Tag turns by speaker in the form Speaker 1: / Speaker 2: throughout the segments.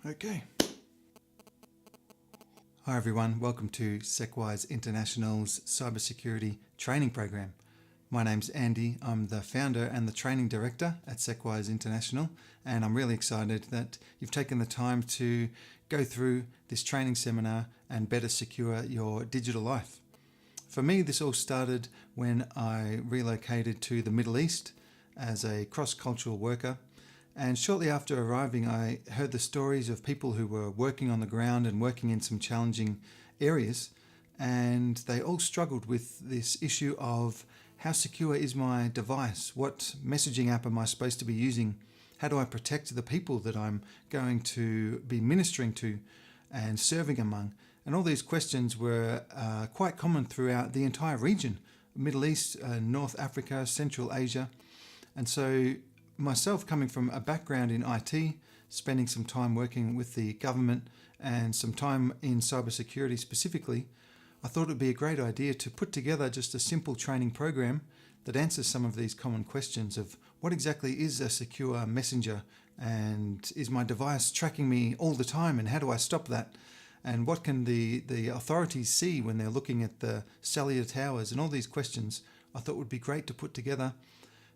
Speaker 1: Okay. Hi everyone, welcome to SecWise International's cybersecurity training program. My name's Andy, I'm the founder and the training director at SecWise International, and I'm really excited that you've taken the time to go through this training seminar and better secure your digital life. For me, this all started when I relocated to the Middle East as a cross-cultural worker. And shortly after arriving, I heard the stories of people who were working on the ground and working in some challenging areas. And they all struggled with this issue of how secure is my device? What messaging app am I supposed to be using? How do I protect the people that I'm going to be ministering to and serving among? And all these questions were quite common throughout the entire region, Middle East, North Africa, Central Asia. And so myself, coming from a background in IT, spending some time working with the government and some time in cybersecurity specifically, I thought it would be a great idea to put together just a simple training program that answers some of these common questions of what exactly is a secure messenger, and is my device tracking me all the time, and how do I stop that? And what can the authorities see when they're looking at the cellular towers? And all these questions I thought would be great to put together,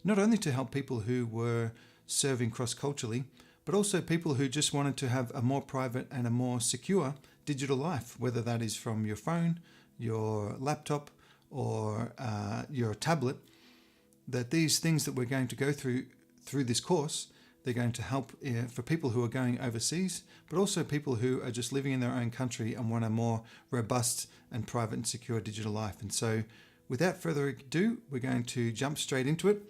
Speaker 1: not only to help people who were serving cross-culturally, but also people who just wanted to have a more private and a more secure digital life, whether that is from your phone, your laptop, or your tablet. That these things that we're going to go through this course, they're going to help for people who are going overseas, but also people who are just living in their own country and want a more robust and private and secure digital life. And so without further ado, we're going to jump straight into it,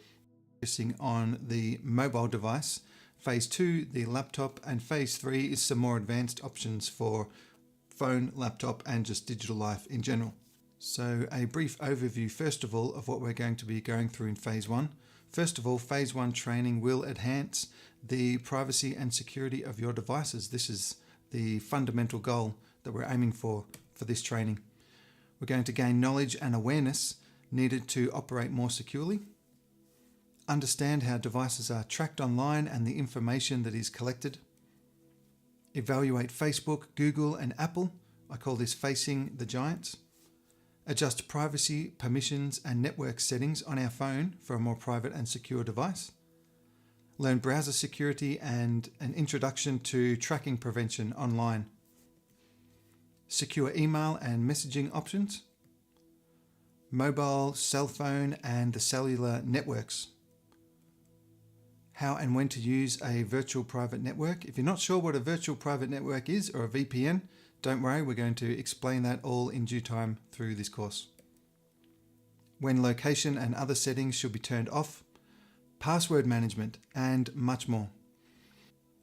Speaker 1: focusing on the mobile device. Phase 2, the laptop, and Phase 3 is some more advanced options for phone, laptop, and just digital life in general. So a brief overview, first of all, of what we're going to be going through in Phase 1. First of all, Phase 1 training will enhance the privacy and security of your devices. This is the fundamental goal that we're aiming for this training. We're going to gain knowledge and awareness needed to operate more securely, understand how devices are tracked online and the information that is collected, evaluate Facebook, Google, and Apple. I call this facing the giants. Adjust privacy, permissions, and network settings on our phone for a more private and secure device. Learn browser security and an introduction to tracking prevention online. Secure email and messaging options. Mobile, cell phone, and the cellular networks. How and when to use a virtual private network. If you're not sure what a virtual private network is, or a VPN, don't worry, we're going to explain that all in due time through this course. When location and other settings should be turned off, password management, and much more.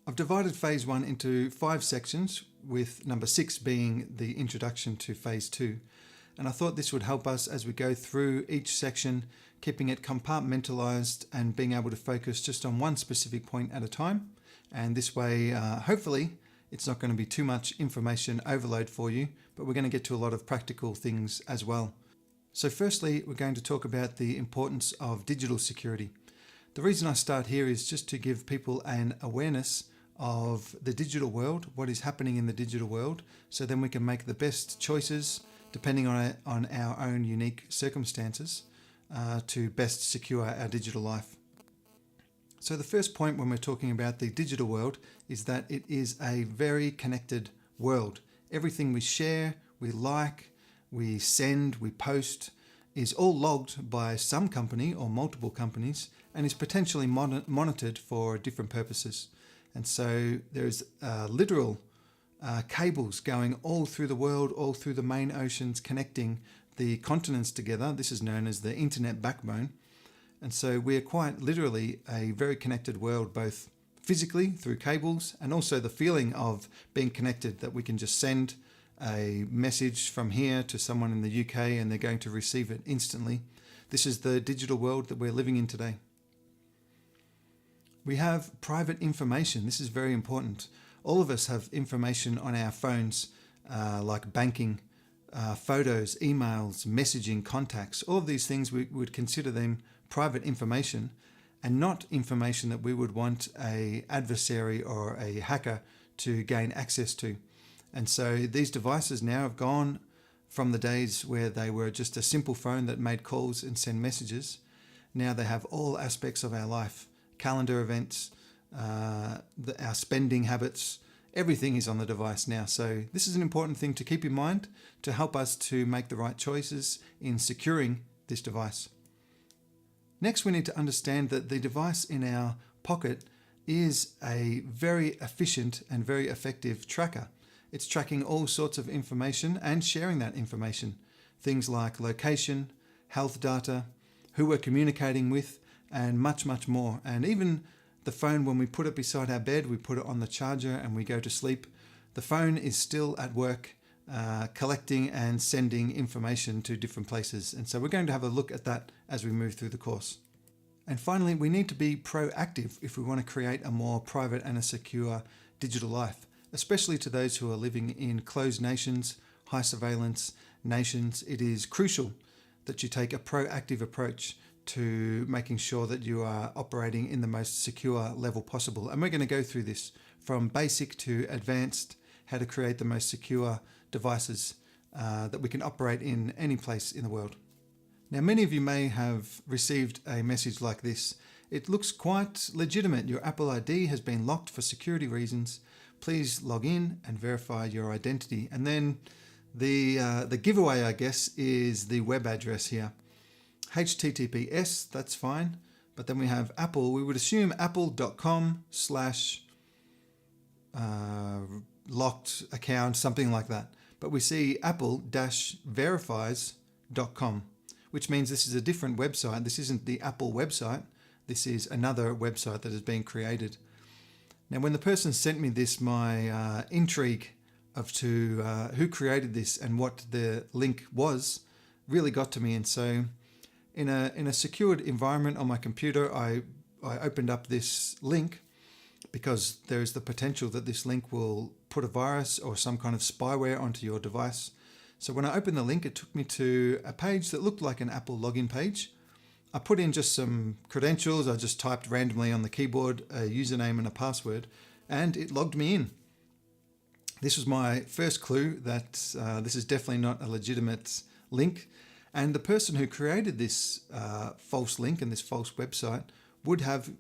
Speaker 1: I've divided Phase 1 into 5 sections, with number 6 being the introduction to Phase 2. And I thought this would help us as we go through each section, keeping it compartmentalized and being able to focus just on one specific point at a time. And this way, hopefully, it's not going to be too much information overload for you, but we're going to get to a lot of practical things as well. So firstly, we're going to talk about the importance of digital security. The reason I start here is just to give people an awareness of the digital world, what is happening in the digital world, so then we can make the best choices depending on our own unique circumstances to best secure our digital life. So the first point when we're talking about the digital world is that it is a very connected world. Everything we share, we like, we send, we post is all logged by some company or multiple companies and is potentially monitored for different purposes. And so there's literal cables going all through the world, all through the main oceans, connecting the continents together. This is known as the internet backbone. And so we're quite literally a very connected world, both physically through cables and also the feeling of being connected, that we can just send a message from here to someone in the UK and they're going to receive it instantly. This is the digital world that we're living in today. We have private information. This is very important. All of us have information on our phones, like banking, photos, emails, messaging, contacts. All of these things, we would consider them private information and not information that we would want a adversary or a hacker to gain access to. And so these devices now have gone from the days where they were just a simple phone that made calls and sent messages. Now they have all aspects of our life, calendar events, our spending habits, everything is on the device now. So this is an important thing to keep in mind to help us to make the right choices in securing this device. Next, we need to understand that the device in our pocket is a very efficient and very effective tracker. It's tracking all sorts of information and sharing that information. Things like location, health data, who we're communicating with, and much, much more. And even the phone, when we put it beside our bed, we put it on the charger and we go to sleep, the phone is still at work collecting and sending information to different places. And so we're going to have a look at that as we move through the course. And finally, we need to be proactive if we want to create a more private and a secure digital life, especially to those who are living in closed nations, high surveillance nations. It is crucial that you take a proactive approach to making sure that you are operating in the most secure level possible. And we're going to go through this from basic to advanced, how to create the most secure devices that we can operate in any place in the world. Now, many of you may have received a message like this. It looks quite legitimate. Your Apple ID has been locked for security reasons. Please log in and verify your identity. And then the giveaway, I guess, is the web address here. HTTPS, that's fine. But then we have Apple. We would assume apple.com/locked account, something like that. But we see apple-verifies.com, which means this is a different website. This isn't the Apple website. This is another website that has been created. Now, when the person sent me this, my intrigue of who created this and what the link was really got to me. And so in a secured environment on my computer, I opened up this link because there is the potential that this link will put a virus or some kind of spyware onto your device. So when I opened the link, it took me to a page that looked like an Apple login page. I put in just some credentials. I just typed randomly on the keyboard a username and a password, and it logged me in. This was my first clue that this is definitely not a legitimate link. And the person who created this false link and this false website would have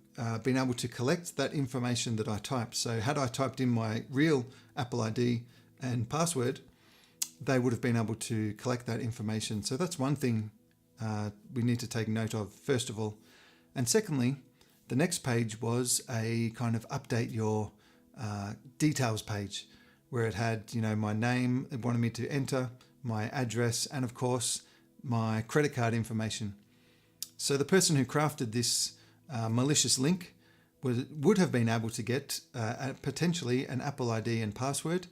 Speaker 1: been able to collect that information that I typed. So had I typed in my real Apple ID and password, they would have been able to collect that information. So that's one thing we need to take note of, first of all. And secondly, the next page was a kind of update your details page, where it had, my name, it wanted me to enter, my address, and of course, my credit card information. So the person who crafted this malicious link would have been able to get potentially an Apple ID and password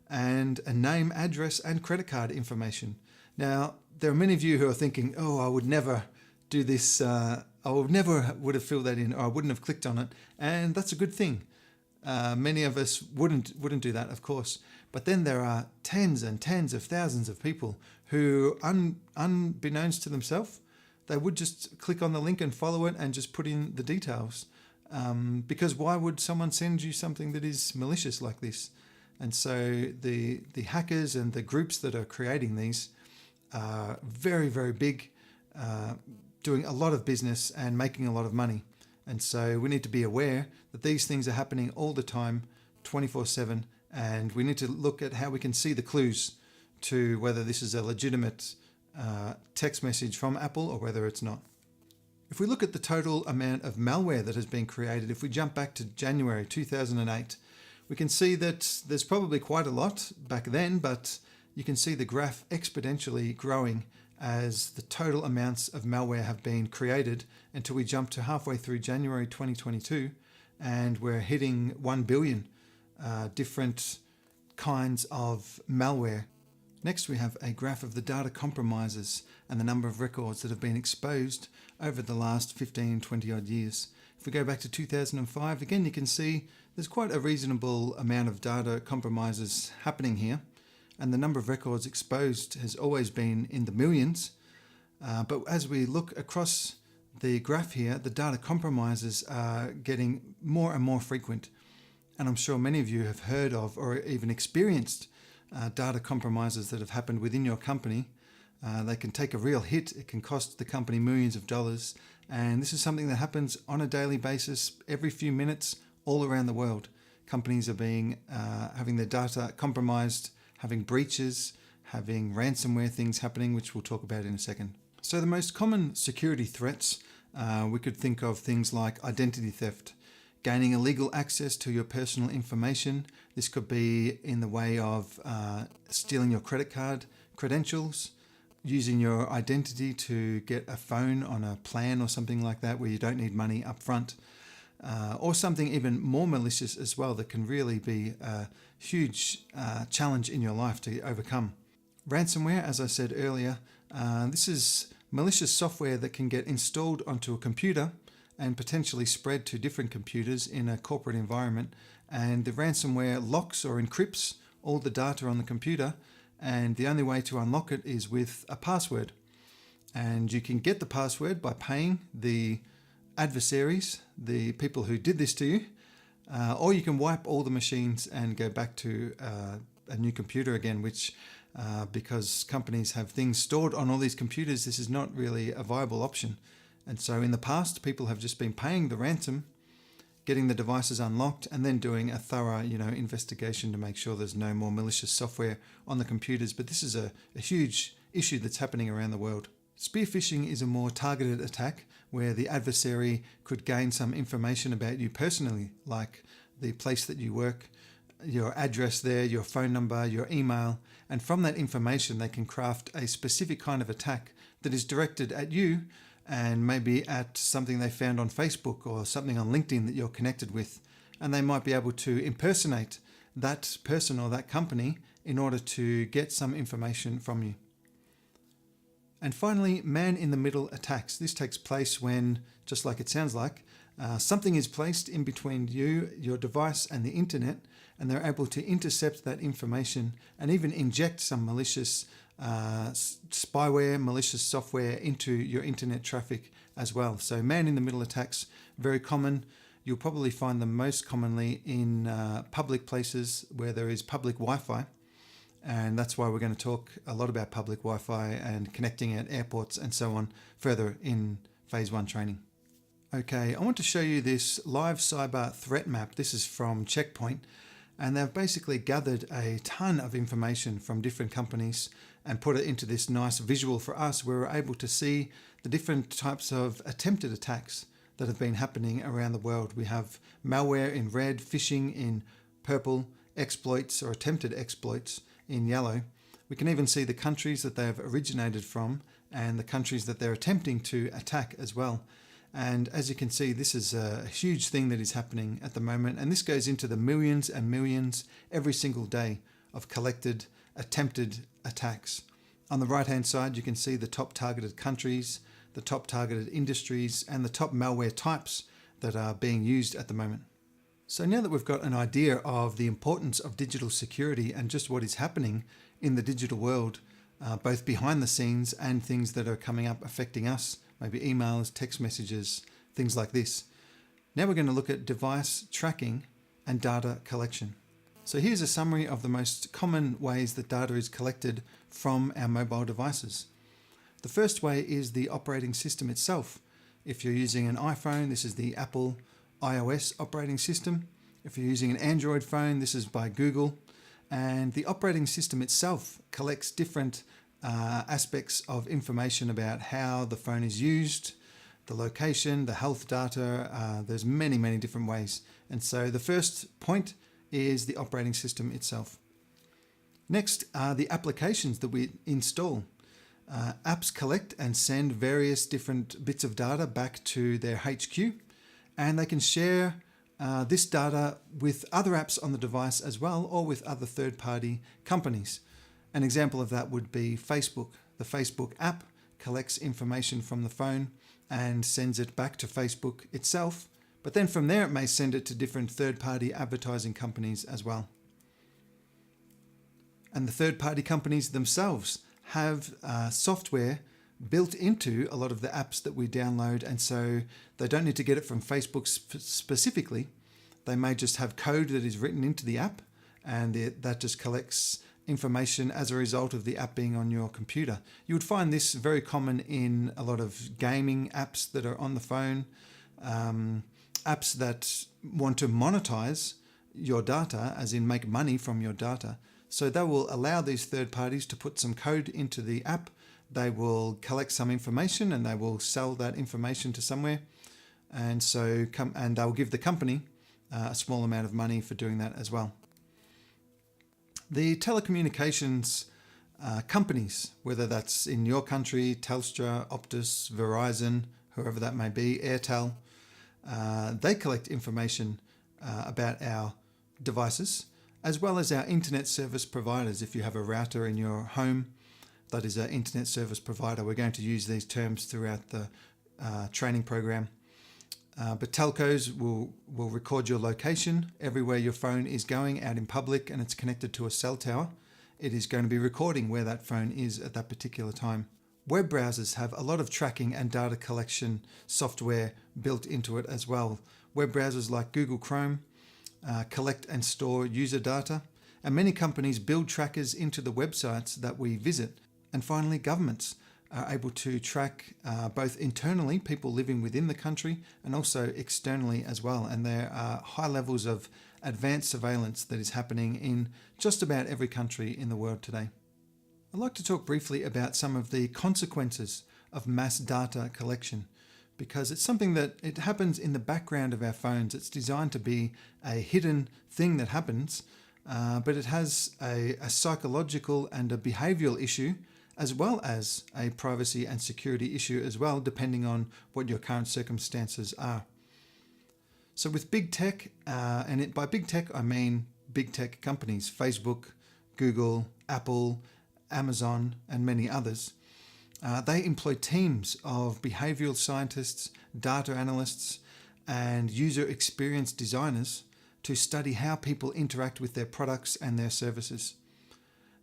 Speaker 1: and a name, address, and credit card information. Now, there are many of you who are thinking, oh, I would never do this. I would have filled that in, or I wouldn't have clicked on it. And that's a good thing. Many of us wouldn't do that, of course. But then there are tens and tens of thousands of people who, unbeknownst to themselves, they would just click on the link and follow it and just put in the details. Because why would someone send you something that is malicious like this? And so the hackers and the groups that are creating these are very, very big, doing a lot of business and making a lot of money. And so we need to be aware that these things are happening all the time, 24/7, and we need to look at how we can see the clues to whether this is a legitimate text message from Apple or whether it's not. If we look at the total amount of malware that has been created, if we jump back to January 2008, we can see that there's probably quite a lot back then, but you can see the graph exponentially growing as the total amounts of malware have been created until we jump to halfway through January 2022, and we're hitting 1 billion different kinds of malware. Next, we have a graph of the data compromises and the number of records that have been exposed over the last 15, 20 odd years. If we go back to 2005, again, you can see there's quite a reasonable amount of data compromises happening here. And the number of records exposed has always been in the millions. But as we look across the graph here, the data compromises are getting more and more frequent. And I'm sure many of you have heard of or even experienced data compromises that have happened within your company. They can take a real hit. It can cost the company millions of dollars. And this is something that happens on a daily basis, every few minutes, all around the world. Companies are having their data compromised, having breaches, having ransomware things happening, which we'll talk about in a second. So the most common security threats, we could think of things like identity theft, gaining illegal access to your personal information. This could be in the way of stealing your credit card credentials, using your identity to get a phone on a plan or something like that where you don't need money up front, or something even more malicious as well that can really be a huge challenge in your life to overcome. Ransomware, as I said earlier, this is malicious software that can get installed onto a computer and potentially spread to different computers in a corporate environment. And the ransomware locks or encrypts all the data on the computer, and the only way to unlock it is with a password. And you can get the password by paying the adversaries, the people who did this to you, or you can wipe all the machines and go back to a new computer again, which because companies have things stored on all these computers, this is not really a viable option. And so in the past, people have just been paying the ransom, getting the devices unlocked, and then doing a thorough, investigation to make sure there's no more malicious software on the computers. But this is a huge issue that's happening around the world. Spear phishing is a more targeted attack where the adversary could gain some information about you personally, like the place that you work, your address there, your phone number, your email, and from that information they can craft a specific kind of attack that is directed at you and maybe at something they found on Facebook or something on LinkedIn that you're connected with. And they might be able to impersonate that person or that company in order to get some information from you. And finally, man-in-the-middle attacks. This takes place when, just like it sounds like, something is placed in between you, your device, and the internet, and they're able to intercept that information and even inject some malicious spyware, malicious software into your internet traffic as well. So man-in-the-middle attacks, very common. You'll probably find them most commonly in public places where there is public Wi-Fi. And that's why we're going to talk a lot about public Wi-Fi and connecting at airports and so on further in Phase 1 training. Okay, I want to show you this live cyber threat map. This is from Checkpoint, and they've basically gathered a ton of information from different companies and put it into this nice visual for us where we're able to see the different types of attempted attacks that have been happening around the world. We have malware in red, phishing in purple, exploits or attempted exploits in yellow. We can even see the countries that they have originated from and the countries that they're attempting to attack as well. And as you can see, this is a huge thing that is happening at the moment, and this goes into the millions and millions every single day of collected attempted attacks. On the right hand side you can see the top targeted countries, the top targeted industries, and the top malware types that are being used at the moment. So now that we've got an idea of the importance of digital security and just what is happening in the digital world, both behind the scenes and things that are coming up affecting us, maybe emails, text messages, things like this. Now we're going to look at device tracking and data collection. So here's a summary of the most common ways that data is collected from our mobile devices. The first way is the operating system itself. If you're using an iPhone, this is the Apple iOS operating system. If you're using an Android phone, this is by Google. And the operating system itself collects different aspects of information about how the phone is used, the location, the health data. There's many, many different ways. And so the first point is the operating system itself. Next are the applications that we install. Apps collect and send various different bits of data back to their HQ, and they can share this data with other apps on the device as well, or with other third-party companies. An example of that would be Facebook. The Facebook app collects information from the phone and sends it back to Facebook itself, but then from there it may send it to different third-party advertising companies as well. And the third-party companies themselves have software built into a lot of the apps that we download, and so they don't need to get it from Facebook specifically. They may just have code that is written into the app, and that just collects information as a result of the app being on your computer. You would find this very common in a lot of gaming apps that are on the phone, apps that want to monetize your data, as in make money from your data. So they will allow these third parties to put some code into the app. They will collect some information and they will sell that information to somewhere. And they'll give the company a small amount of money for doing that as well. The telecommunications companies, whether that's in your country, Telstra, Optus, Verizon, whoever that may be, Airtel, they collect information about our devices, as well as our internet service providers. If you have a router in your home, that is an internet service provider. We're going to use these terms throughout the training program. But telcos will record your location everywhere your phone is going out in public and it's connected to a cell tower. It is going to be recording where that phone is at that particular time. Web browsers have a lot of tracking and data collection software built into it as well. Web browsers like Google Chrome collect and store user data, and many companies build trackers into the websites that we visit. And finally, governments are able to track both internally, people living within the country, and also externally as well. And there are high levels of advanced surveillance that is happening in just about every country in the world today. I'd like to talk briefly about some of the consequences of mass data collection, because it's something that it happens in the background of our phones. It's designed to be a hidden thing that happens, but it has a psychological and a behavioral issue, as well as a privacy and security issue as well, depending on what your current circumstances are. So with big tech, by big tech I mean big tech companies, Facebook, Google, Apple, Amazon, and many others, they employ teams of behavioral scientists, data analysts, and user experience designers to study how people interact with their products and their services.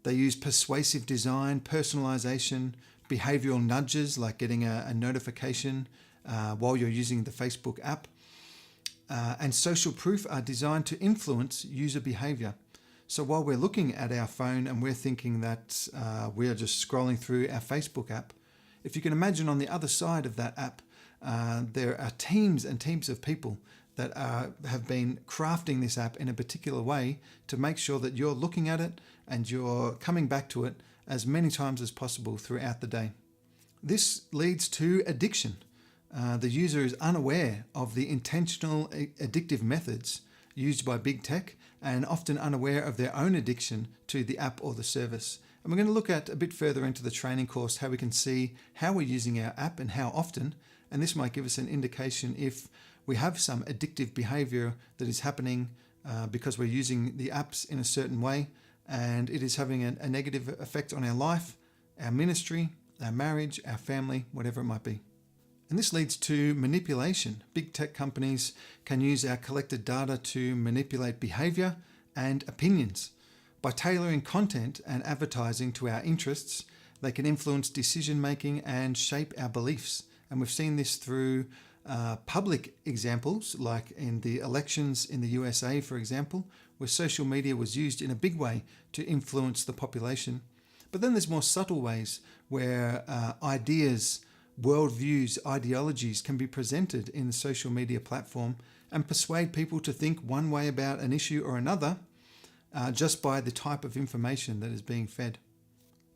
Speaker 1: They use persuasive design, personalization, behavioral nudges like getting a notification while you're using the Facebook app, and social proof are designed to influence user behavior. So while we're looking at our phone and we're thinking that we are just scrolling through our Facebook app, if you can imagine on the other side of that app, there are teams and teams of people that have been crafting this app in a particular way to make sure that you're looking at it and you're coming back to it as many times as possible throughout the day. This leads to addiction. The user is unaware of the intentional addictive methods used by big tech and often unaware of their own addiction to the app or the service. And we're going to look at a bit further into the training course how we can see how we're using our app and how often, and this might give us an indication if we have some addictive behavior that is happening because we're using the apps in a certain way, and it is having a negative effect on our life, our ministry, our marriage, our family, whatever it might be. And this leads to manipulation. Big tech companies can use our collected data to manipulate behavior and opinions. By tailoring content and advertising to our interests, they can influence decision making and shape our beliefs. And we've seen this through public examples, like in the elections in the USA, for example, where social media was used in a big way to influence the population. But then there's more subtle ways where ideas, worldviews, ideologies can be presented in the social media platform and persuade people to think one way about an issue or another just by the type of information that is being fed.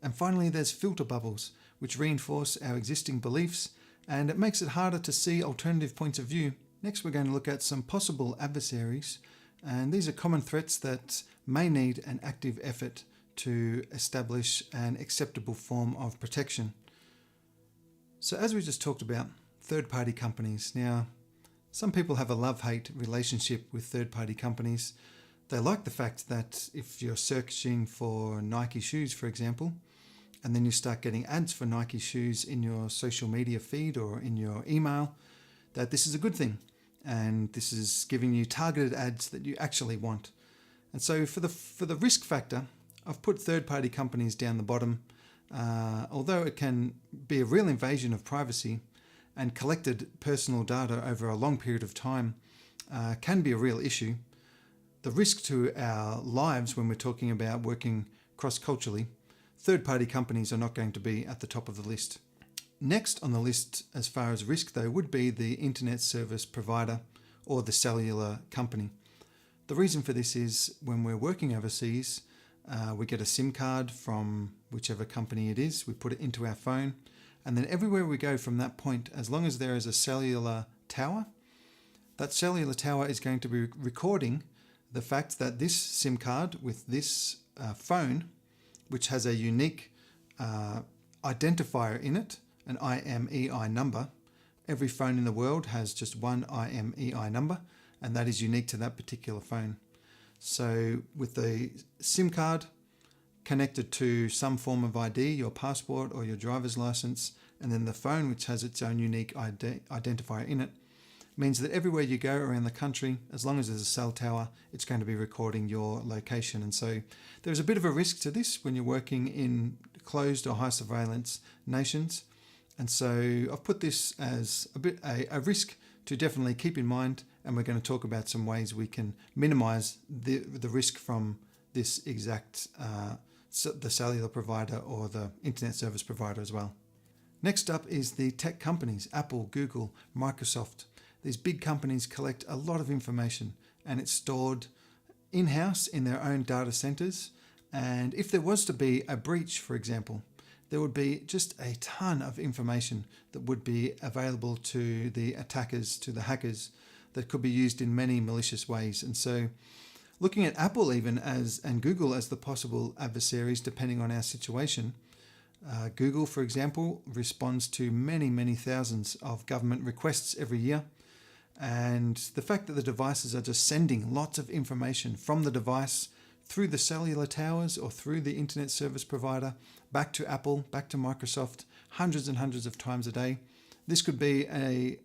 Speaker 1: And finally, there's filter bubbles, which reinforce our existing beliefs, and it makes it harder to see alternative points of view. Next, we're going to look at some possible adversaries, and these are common threats that may need an active effort to establish an acceptable form of protection. So as we just talked about, third-party companies. Now, some people have a love-hate relationship with third-party companies. They like the fact that if you're searching for Nike shoes, for example, and then you start getting ads for Nike shoes in your social media feed or in your email, that this is a good thing. And this is giving you targeted ads that you actually want. And so for the risk factor, I've put third-party companies down the bottom. Although it can be a real invasion of privacy and collected personal data over a long period of time, can be a real issue. The risk to our lives when we're talking about working cross-culturally, third-party companies are not going to be at the top of the list. Next on the list as far as risk though would be the internet service provider or the cellular company. The reason for this is when we're working overseas, we get a SIM card from whichever company it is, we put it into our phone, and then everywhere we go from that point, as long as there is a cellular tower, that cellular tower is going to be recording the fact that this SIM card with this phone, which has a unique identifier in it, an IMEI number. Every phone in the world has just one IMEI number, and that is unique to that particular phone. So with the SIM card connected to some form of ID, your passport or your driver's license, and then the phone, which has its own unique identifier in it, means that everywhere you go around the country, as long as there's a cell tower, it's going to be recording your location. And so there's a bit of a risk to this when you're working in closed or high surveillance nations. And so I've put this as a risk to definitely keep in mind, and we're going to talk about some ways we can minimize the risk from this exact the cellular provider or the internet service provider as well. Next up is the tech companies, Apple, Google, Microsoft. These big companies collect a lot of information and it's stored in-house in their own data centers. And if there was to be a breach, for example, there would be just a ton of information that would be available to the attackers, to the hackers, that could be used in many malicious ways. And so looking at Apple even and Google as the possible adversaries depending on our situation, Google, for example, responds to many, many thousands of government requests every year. And the fact that the devices are just sending lots of information from the device through the cellular towers or through the internet service provider back to Apple, back to Microsoft, hundreds and hundreds of times a day. This could be a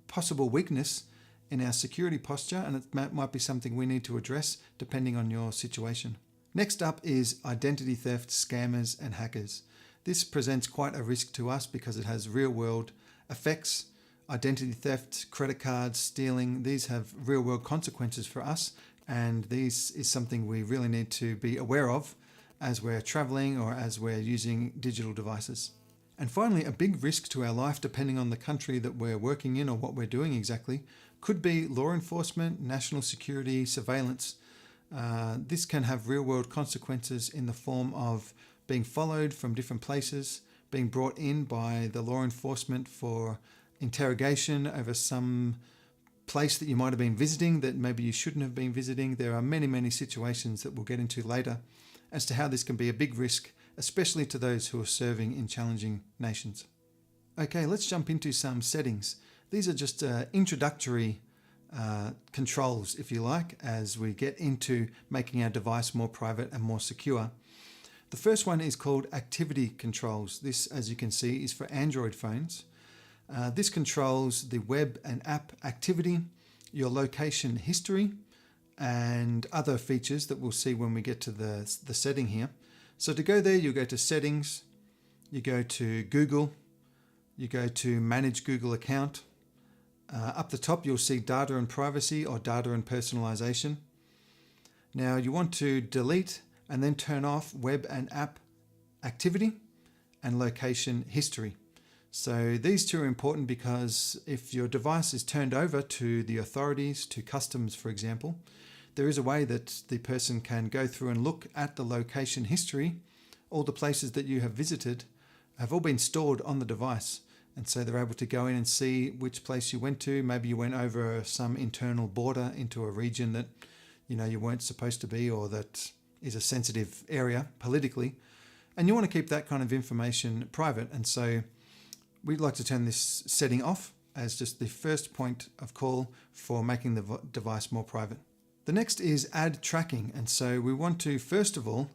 Speaker 1: possible weakness in our security posture, and it might be something we need to address depending on your situation. Next up is identity theft, scammers, and hackers. This presents quite a risk to us because it has real-world effects. Identity theft, credit cards, stealing, these have real-world consequences for us, and this is something we really need to be aware of as we're traveling or as we're using digital devices. And finally, a big risk to our life, depending on the country that we're working in or what we're doing exactly, could be law enforcement, national security, surveillance. This can have real-world consequences in the form of being followed from different places, being brought in by the law enforcement for interrogation over some place that you might have been visiting that maybe you shouldn't have been visiting. There are many, many situations that we'll get into later as to how this can be a big risk, especially to those who are serving in challenging nations. Okay, let's jump into some settings. These are just introductory controls, if you like, as we get into making our device more private and more secure. The first one is called activity controls. This, as you can see, is for Android phones. This controls the web and app activity, your location history, and other features that we'll see when we get to the setting here. So to go there, you go to Settings, you go to Google, you go to Manage Google Account. Up the top, you'll see Data and Privacy or Data and Personalization. Now you want to delete and then turn off web and app activity and location history. So these two are important because if your device is turned over to the authorities, to customs, for example, there is a way that the person can go through and look at the location history. All the places that you have visited have all been stored on the device. And so they're able to go in and see which place you went to. Maybe you went over some internal border into a region that you weren't supposed to be, or that is a sensitive area politically. And you want to keep that kind of information private. And so we'd like to turn this setting off as just the first point of call for making the device more private. The next is ad tracking. And so we want to, first of all,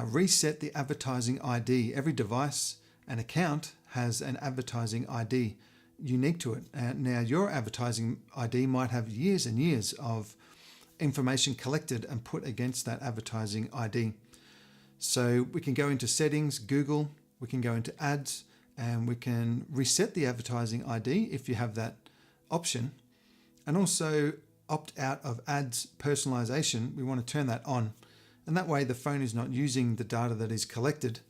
Speaker 1: reset the advertising ID. Every device and account has an advertising ID unique to it. Now, your advertising ID might have years and years of information collected and put against that advertising ID. So we can go into Settings, Google, we can go into Ads, and we can reset the advertising ID if you have that option. And also opt out of ads personalization, we want to turn that on. And that way the phone is not using the data that is collected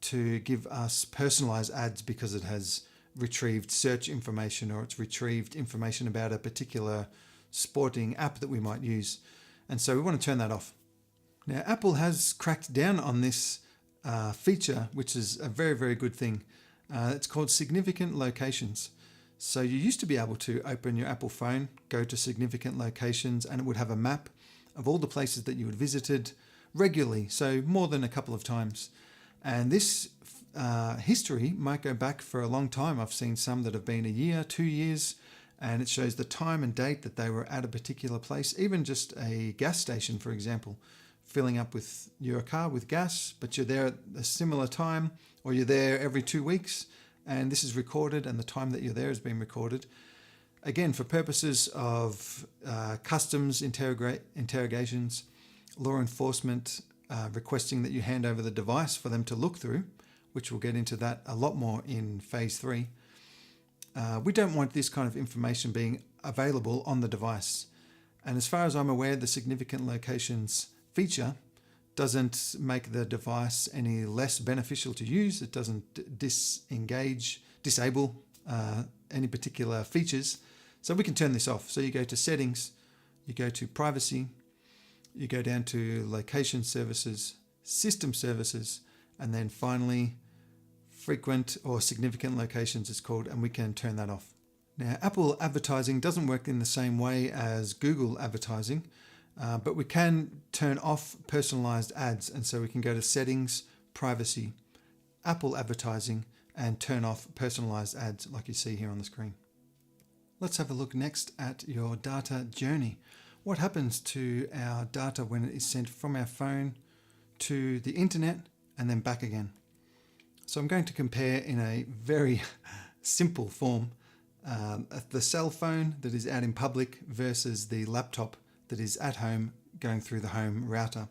Speaker 1: to give us personalized ads because it has retrieved search information or it's retrieved information about a particular sporting app that we might use. And so we want to turn that off. Now, Apple has cracked down on this feature, which is a very, very good thing. It's called significant locations. So you used to be able to open your Apple phone, go to significant locations, and it would have a map of all the places that you had visited regularly, so more than a couple of times. And this history might go back for a long time. I've seen some that have been a year, 2 years, and it shows the time and date that they were at a particular place, even just a gas station, for example, filling up with your car with gas, but you're there at a similar time, or you're there every 2 weeks, and this is recorded, and the time that you're there has been recorded. Again, for purposes of customs interrogations, law enforcement requesting that you hand over the device for them to look through, which we'll get into that a lot more in phase 3. We don't want this kind of information being available on the device. And as far as I'm aware, the significant locations feature doesn't make the device any less beneficial to use. It doesn't disable any particular features. So we can turn this off. So you go to settings, you go to privacy, you go down to location services, system services, and then finally frequent or significant locations it's called, and we can turn that off. Now, Apple advertising doesn't work in the same way as Google advertising, but we can turn off personalized ads, and so we can go to settings, privacy, Apple advertising, and turn off personalized ads like you see here on the screen. Let's have a look next at your data journey. What happens to our data when it is sent from our phone to the internet and then back again? So I'm going to compare in a very simple form the cell phone that is out in public versus the laptop that is at home going through the home router.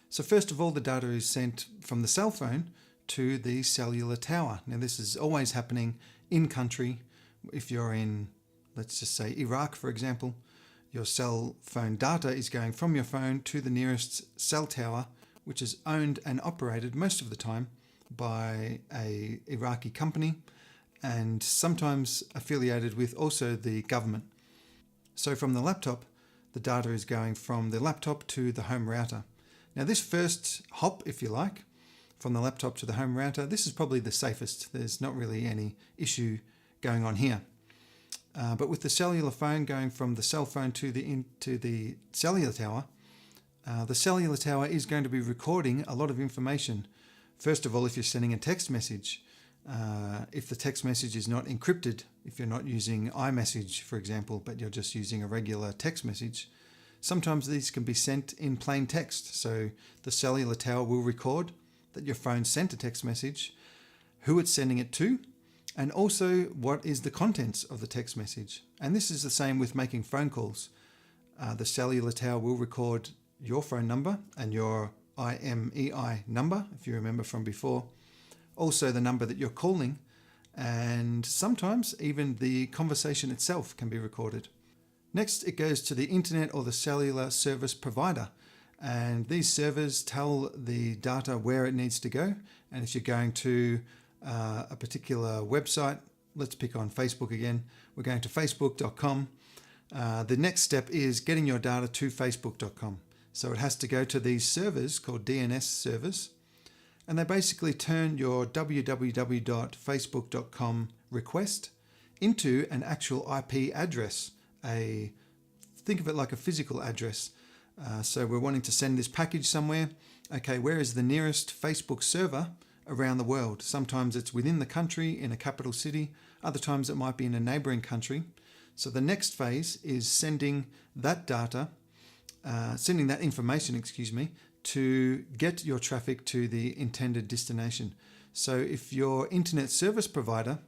Speaker 1: So first of all, the data is sent from the cell phone to the cellular tower. Now this is always happening in country. If you're in, let's just say Iraq, for example, your cell phone data is going from your phone to the nearest cell tower, which is owned and operated most of the time by a Iraqi company and sometimes affiliated with also the government. So from the laptop, the data is going from the laptop to the home router. Now this first hop, if you like, from the laptop to the home router, this is probably the safest. There's not really any issue going on here. But with the cellular phone going from the cell phone to the cellular tower is going to be recording a lot of information. First of all, if you're sending a text message, if the text message is not encrypted, if you're not using iMessage, for example, but you're just using a regular text message, sometimes these can be sent in plain text. So the cellular tower will record that your phone sent a text message, who it's sending it to, and also what is the contents of the text message. And this is the same with making phone calls. The cellular tower will record your phone number and your IMEI number, if you remember from before, also the number that you're calling, and sometimes even the conversation itself can be recorded. Next, it goes to the internet or the cellular service provider, and these servers tell the data where it needs to go. And if you're going to a particular website, let's pick on Facebook again, we're going to facebook.com. The next step is getting your data to facebook.com. So it has to go to these servers called DNS servers, and they basically turn your www.facebook.com request into an actual IP address. Think of it like a physical address. So we're wanting to send this package somewhere. Okay, where is the nearest Facebook server around the world? Sometimes it's within the country in a capital city. Other times it might be in a neighboring country. So the next phase is sending that data, sending that information, to get your traffic to the intended destination. So if your internet service provider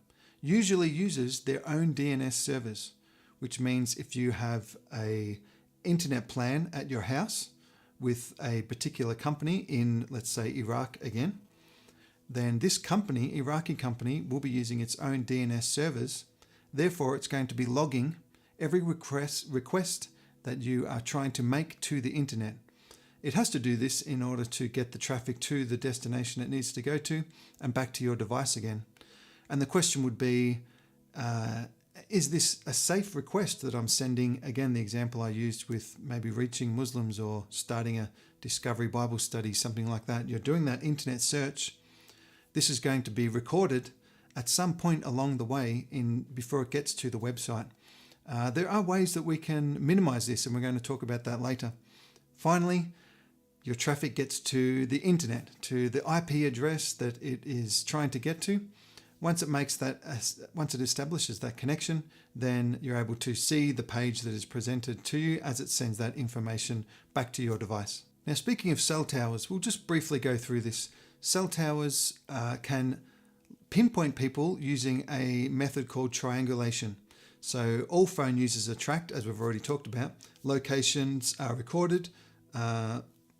Speaker 1: usually uses their own DNS servers, which means if you have a internet plan at your house with a particular company in, let's say, Iraq again, then this company, Iraqi company, will be using its own DNS servers. Therefore, it's going to be logging every request that you are trying to make to the internet. It has to do this in order to get the traffic to the destination it needs to go to and back to your device again. And the question would be, is this a safe request that I'm sending? Again, the example I used with maybe reaching Muslims or starting a Discovery Bible study, something like that. You're doing that internet search. This is going to be recorded at some point along the way before it gets to the website. There are ways that we can minimize this, and we're going to talk about that later. Finally, your traffic gets to the internet, to the IP address that it is trying to get to. Once it establishes that connection, then you're able to see the page that is presented to you as it sends that information back to your device. Now, speaking of cell towers, we'll just briefly go through this. Cell towers can pinpoint people using a method called triangulation. So all phone users are tracked, as we've already talked about. Locations are recorded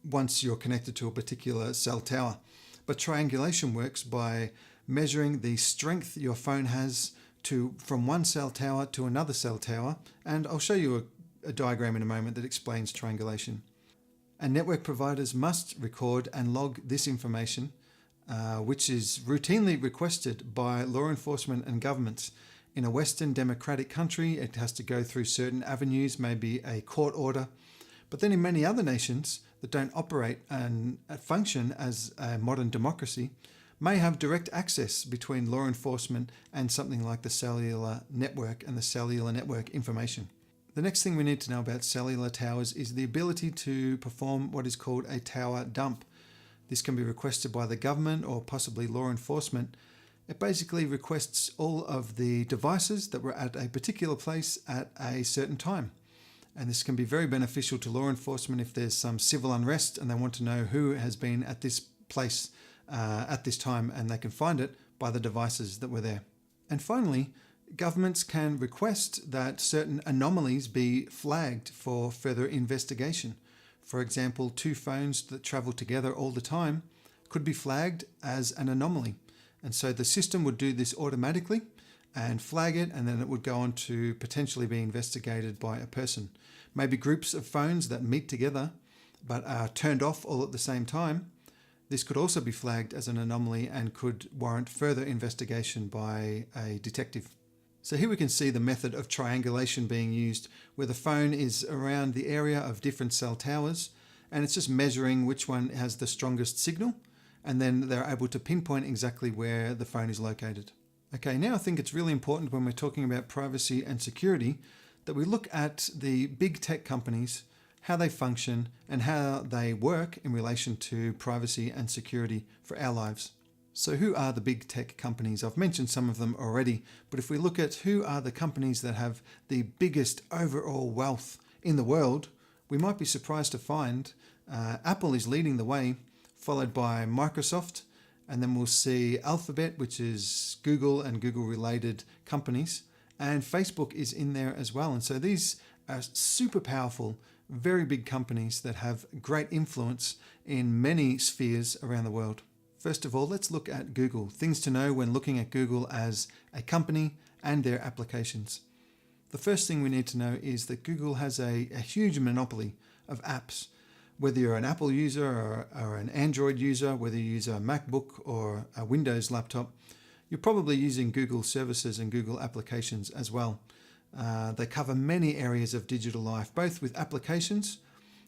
Speaker 1: once you're connected to a particular cell tower. But triangulation works by measuring the strength your phone has from one cell tower to another cell tower. And I'll show you a diagram in a moment that explains triangulation. And network providers must record and log this information, which is routinely requested by law enforcement and governments. In a Western democratic country, it has to go through certain avenues, maybe a court order. But then in many other nations that don't operate and function as a modern democracy, may have direct access between law enforcement and something like the cellular network and the cellular network information. The next thing we need to know about cellular towers is the ability to perform what is called a tower dump. This can be requested by the government or possibly law enforcement. It basically requests all of the devices that were at a particular place at a certain time. And this can be very beneficial to law enforcement if there's some civil unrest and they want to know who has been at this place at this time, and they can find it by the devices that were there. And finally, governments can request that certain anomalies be flagged for further investigation. For example, two phones that travel together all the time could be flagged as an anomaly. And so the system would do this automatically and flag it, and then it would go on to potentially be investigated by a person. Maybe groups of phones that meet together but are turned off all at the same time. This could also be flagged as an anomaly and could warrant further investigation by a detective. So here we can see the method of triangulation being used, where the phone is around the area of different cell towers, and it's just measuring which one has the strongest signal, and then they're able to pinpoint exactly where the phone is located. Okay, now I think it's really important when we're talking about privacy and security that we look at the big tech companies, how they function and how they work in relation to privacy and security for our lives. So who are the big tech companies? I've mentioned some of them already, but if we look at who are the companies that have the biggest overall wealth in the world, we might be surprised to find Apple is leading the way, followed by Microsoft, and then we'll see Alphabet, which is Google and Google-related companies, and Facebook is in there as well. And so these are super powerful, very big companies that have great influence in many spheres around the world. First of all, let's look at Google. Things to know when looking at Google as a company and their applications. The first thing we need to know is that Google has a huge monopoly of apps. Whether you're an Apple user or an Android user, whether you use a MacBook or a Windows laptop, you're probably using Google services and Google applications as well. They cover many areas of digital life, both with applications,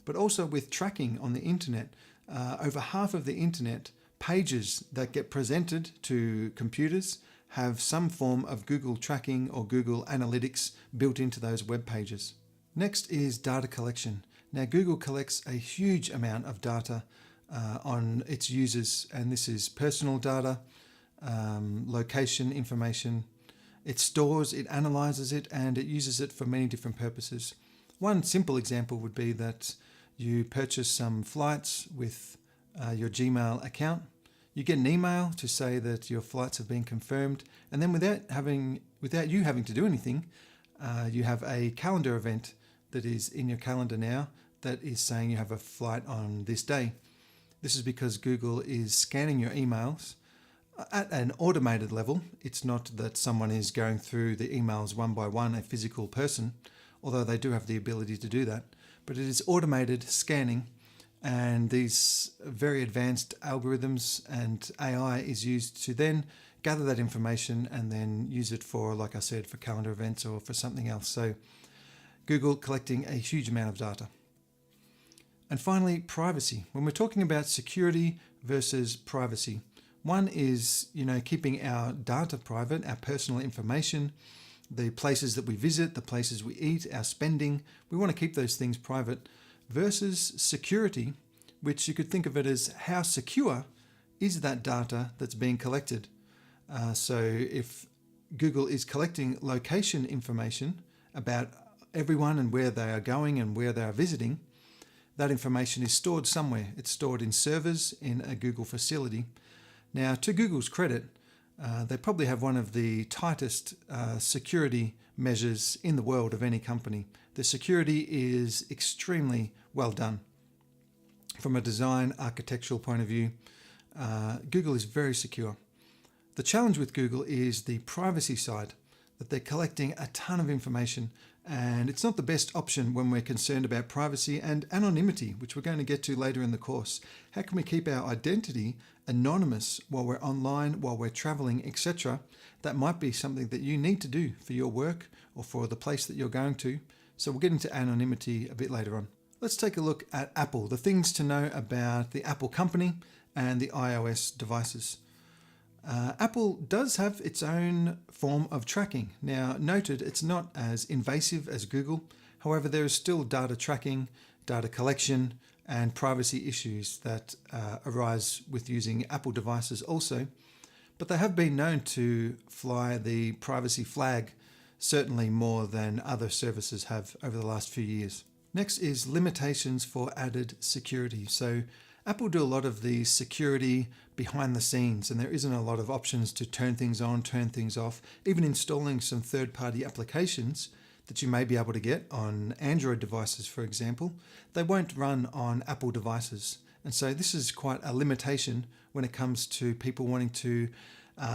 Speaker 1: but also with tracking on the internet. Over half of the internet pages that get presented to computers have some form of Google tracking or Google Analytics built into those web pages. Next is data collection. Now, Google collects a huge amount of data on its users, and this is personal data, location information. It stores, it analyzes it, and it uses it for many different purposes. One simple example would be that you purchase some flights with your Gmail account. You get an email to say that your flights have been confirmed, and then without you having to do anything, you have a calendar event that is in your calendar now that is saying you have a flight on this day. This is because Google is scanning your emails at an automated level. It's not that someone is going through the emails one by one, a physical person, although they do have the ability to do that. but it is automated scanning, and these very advanced algorithms and AI is used to then gather that information and then use it for, like I said, for calendar events or for something else. So Google collecting a huge amount of data. And finally, privacy. When we're talking about security versus privacy, one is, keeping our data private, our personal information, the places that we visit, the places we eat, our spending. We want to keep those things private, versus security, which you could think of it as how secure is that data that's being collected. So if Google is collecting location information about everyone and where they are going and where they are visiting, that information is stored somewhere. It's stored in servers in a Google facility. Now, to Google's credit, they probably have one of the tightest security measures in the world of any company. The security is extremely well done. From a design architectural point of view, Google is very secure. The challenge with Google is the privacy side, that they're collecting a ton of information, and it's not the best option when we're concerned about privacy and anonymity, which we're going to get to later in the course. How can we keep our identity anonymous while we're online, while we're traveling, etc.? That might be something that you need to do for your work or for the place that you're going to. So we'll get into anonymity a bit later on. Let's take a look at Apple, the things to know about the Apple company and the iOS devices. Apple does have its own form of tracking. Now, noted, it's not as invasive as Google. However, there is still data tracking, data collection, and privacy issues that arise with using Apple devices also. But they have been known to fly the privacy flag, certainly more than other services have over the last few years. Next is limitations for added security. So Apple do a lot of the security behind the scenes, and there isn't a lot of options to turn things on, turn things off. Even installing some third-party applications that you may be able to get on Android devices, for example, they won't run on Apple devices. And so this is quite a limitation when it comes to people wanting to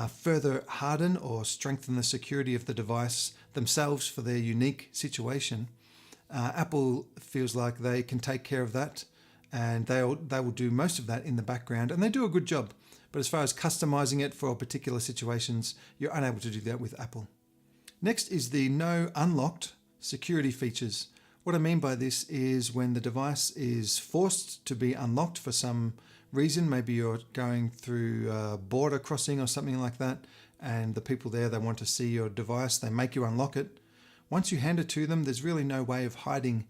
Speaker 1: further harden or strengthen the security of the device themselves for their unique situation. Apple feels like they can take care of that, and they will do most of that in the background, and they do a good job. But as far as customizing it for particular situations, you're unable to do that with Apple. Next is the no unlocked security features. What I mean by this is when the device is forced to be unlocked for some reason, maybe you're going through a border crossing or something like that, and the people there, they want to see your device, they make you unlock it. Once you hand it to them, there's really no way of hiding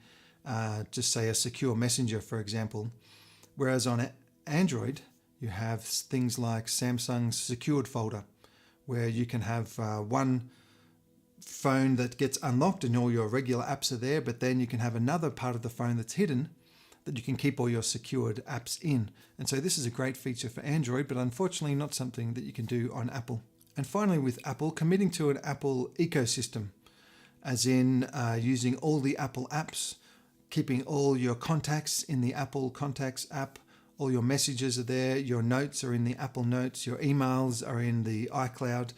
Speaker 1: just say a secure messenger, for example. Whereas on Android, you have things like Samsung's secured folder, where you can have one phone that gets unlocked and all your regular apps are there, but then you can have another part of the phone that's hidden that you can keep all your secured apps in. And so this is a great feature for Android, but unfortunately not something that you can do on Apple. And finally, with Apple, committing to an Apple ecosystem, as in using all the Apple apps, keeping all your contacts in the Apple Contacts app, all your messages are there, your notes are in the Apple Notes, your emails are in the iCloud.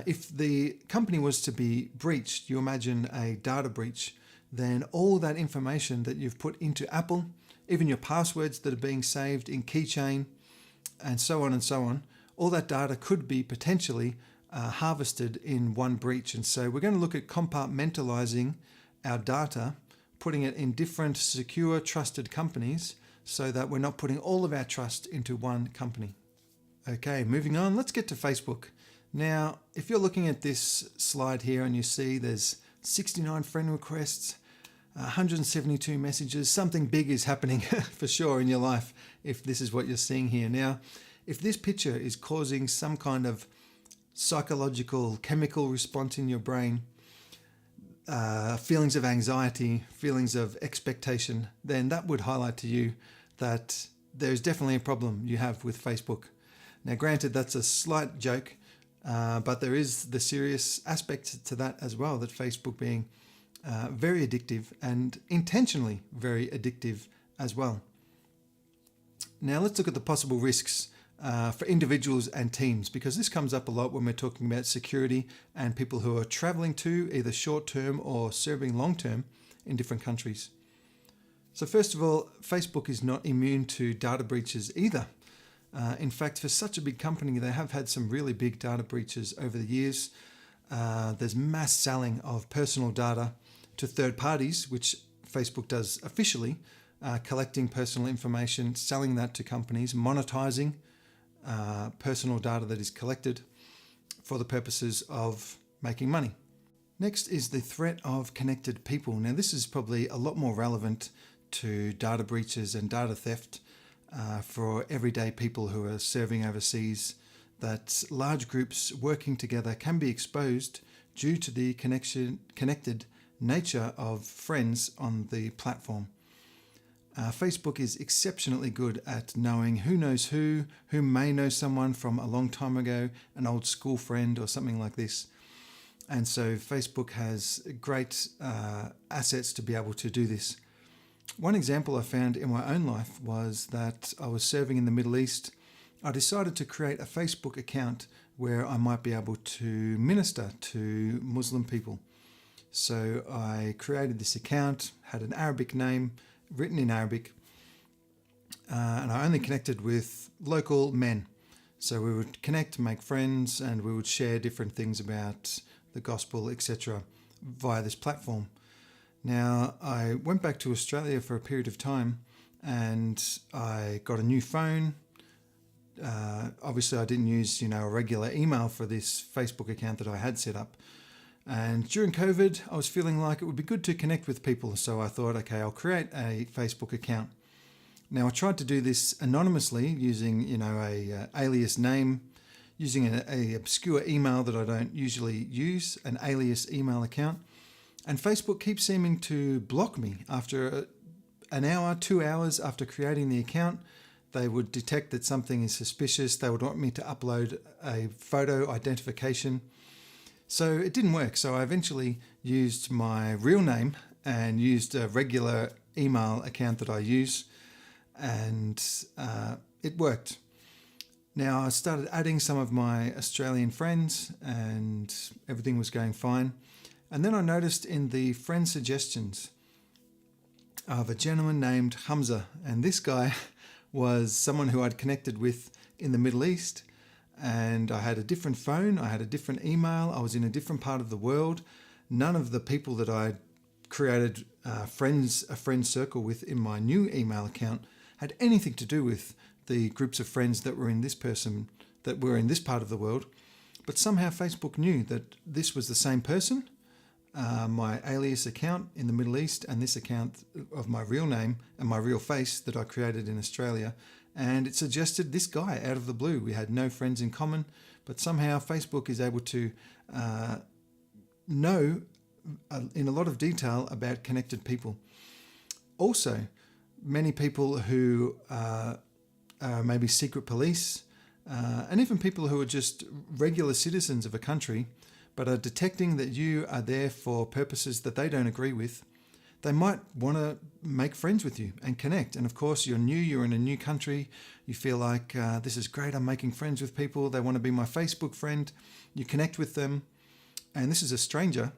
Speaker 1: If the company was to be breached, you imagine a data breach, then all that information that you've put into Apple, even your passwords that are being saved in Keychain, and so on, all that data could be potentially harvested in one breach. And so we're going to look at compartmentalizing our data, putting it in different secure, trusted companies so that we're not putting all of our trust into one company. Okay, moving on, let's get to Facebook. Now, if you're looking at this slide here and you see there's 69 friend requests, 172 messages, something big is happening for sure in your life if this is what you're seeing here. Now, if this picture is causing some kind of psychological, chemical response in your brain, feelings of anxiety, feelings of expectation, then that would highlight to you that there's definitely a problem you have with Facebook. Now, granted, that's a slight joke, but there is the serious aspect to that as well, that Facebook being very addictive and intentionally very addictive as well. Now, let's look at the possible risks for individuals and teams, because this comes up a lot when we're talking about security and people who are traveling to either short-term or serving long-term in different countries. So first of all, Facebook is not immune to data breaches either. In fact, for such a big company, they have had some really big data breaches over the years. There's mass selling of personal data to third parties, which Facebook does officially, collecting personal information, selling that to companies, monetizing personal data that is collected for the purposes of making money. Next is the threat of connected people. Now, this is probably a lot more relevant to data breaches and data theft for everyday people who are serving overseas, that large groups working together can be exposed due to the connected nature of friends on the platform. Facebook is exceptionally good at knowing who knows who may know someone from a long time ago, an old school friend or something like this. And so Facebook has great assets to be able to do this. One example I found in my own life was that I was serving in the Middle East. I decided to create a Facebook account where I might be able to minister to Muslim people. So I created this account, had an Arabic name, written in Arabic, and I only connected with local men. So we would connect, make friends, and we would share different things about the gospel, etc. via this platform. Now, I went back to Australia for a period of time and I got a new phone. Obviously, I didn't use, a regular email for this Facebook account that I had set up. And during COVID, I was feeling like it would be good to connect with people. So I thought, okay, I'll create a Facebook account. Now, I tried to do this anonymously using, a alias name, using a obscure email that I don't usually use, an alias email account. And Facebook keeps seeming to block me. After an hour, 2 hours after creating the account, they would detect that something is suspicious. They would want me to upload a photo identification. So it didn't work. So I eventually used my real name and used a regular email account that I use, and it worked. Now I started adding some of my Australian friends and everything was going fine. And then I noticed in the friend suggestions of a gentleman named Hamza, and this guy was someone who I'd connected with in the Middle East, and I had a different phone, I had a different email, I was in a different part of the world. None of the people that I created a friend circle with in my new email account had anything to do with the groups of friends that were in this part of the world. But somehow Facebook knew that this was the same person. My alias account in the Middle East and this account of my real name and my real face that I created in Australia, and it suggested this guy out of the blue. We had no friends in common, but somehow Facebook is able to know in a lot of detail about connected people. Also, many people who are maybe secret police, and even people who are just regular citizens of a country, but are detecting that you are there for purposes that they don't agree with, they might want to make friends with you and connect. And of course, you're in a new country, you feel like this is great, I'm making friends with people, they want to be my Facebook friend, you connect with them, and this is a stranger.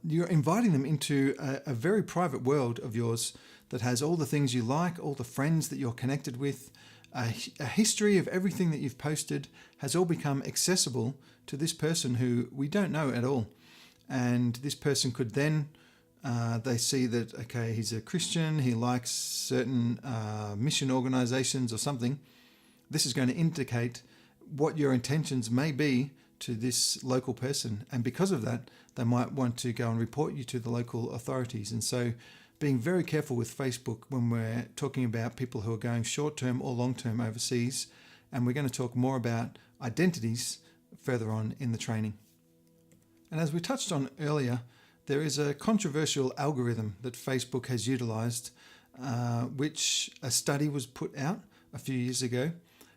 Speaker 1: You're inviting them into a very private world of yours that has all the things you like, all the friends that you're connected with, a history of everything that you've posted has all become accessible to this person who we don't know at all. And this person could then, they see that, okay, he's a Christian, he likes certain mission organizations or something. This is going to indicate what your intentions may be to this local person. And because of that, they might want to go and report you to the local authorities. And so being very careful with Facebook when we're talking about people who are going short-term or long-term overseas. And we're going to talk more about identities further on in the training. And as we touched on earlier, there is a controversial algorithm that Facebook has utilized, which a study was put out a few years ago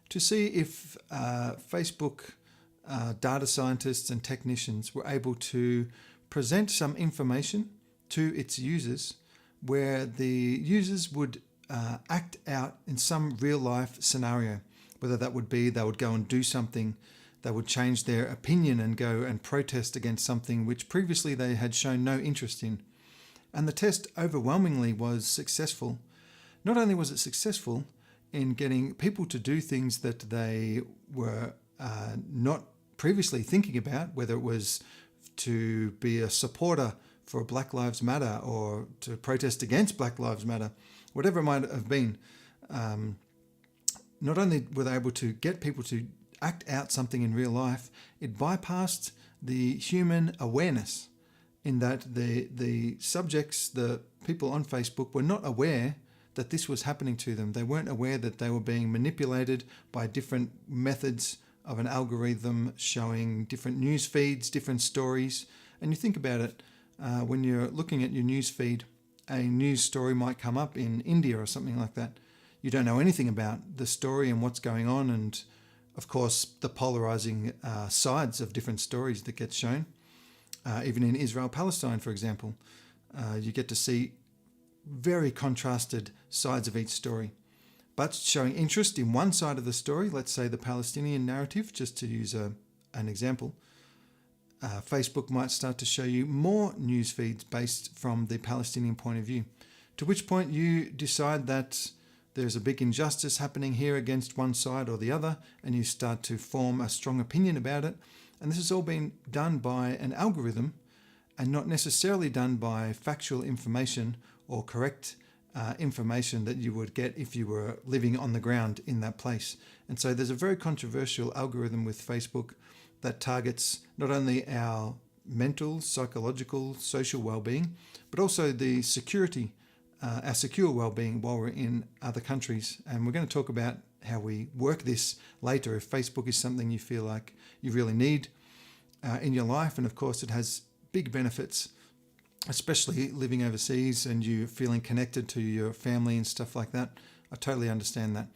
Speaker 1: to see if Facebook data scientists and technicians were able to present some information to its users where the users would act out in some real life scenario, whether that would be they would go and do something, they would change their opinion and go and protest against something which previously they had shown no interest in. And the test overwhelmingly was successful. Not only was it successful in getting people to do things that they were not previously thinking about, whether it was to be a supporter for Black Lives Matter or to protest against Black Lives Matter, whatever it might have been. Not only were they able to get people to act out something in real life, it bypassed the human awareness in that the subjects, the people on Facebook, were not aware that this was happening to them. They weren't aware that they were being manipulated by different methods of an algorithm showing different news feeds, different stories. And you think about it, when you're looking at your news feed, a news story might come up in India or something like that. You don't know anything about the story and what's going on, and of course the polarizing sides of different stories that get shown. Even in Israel-Palestine, for example, you get to see very contrasted sides of each story. But showing interest in one side of the story, let's say the Palestinian narrative, just to use an example, Facebook might start to show you more news feeds based from the Palestinian point of view, to which point you decide that there's a big injustice happening here against one side or the other, and you start to form a strong opinion about it. And this has all been done by an algorithm and not necessarily done by factual information or correct information that you would get if you were living on the ground in that place. And so there's a very controversial algorithm with Facebook that targets not only our mental, psychological, social well-being, but also the security, our secure well-being while we're in other countries. And we're going to talk about how we work this later if Facebook is something you feel like you really need in your life. And of course, it has big benefits, especially living overseas and you feeling connected to your family and stuff like that. I totally understand that.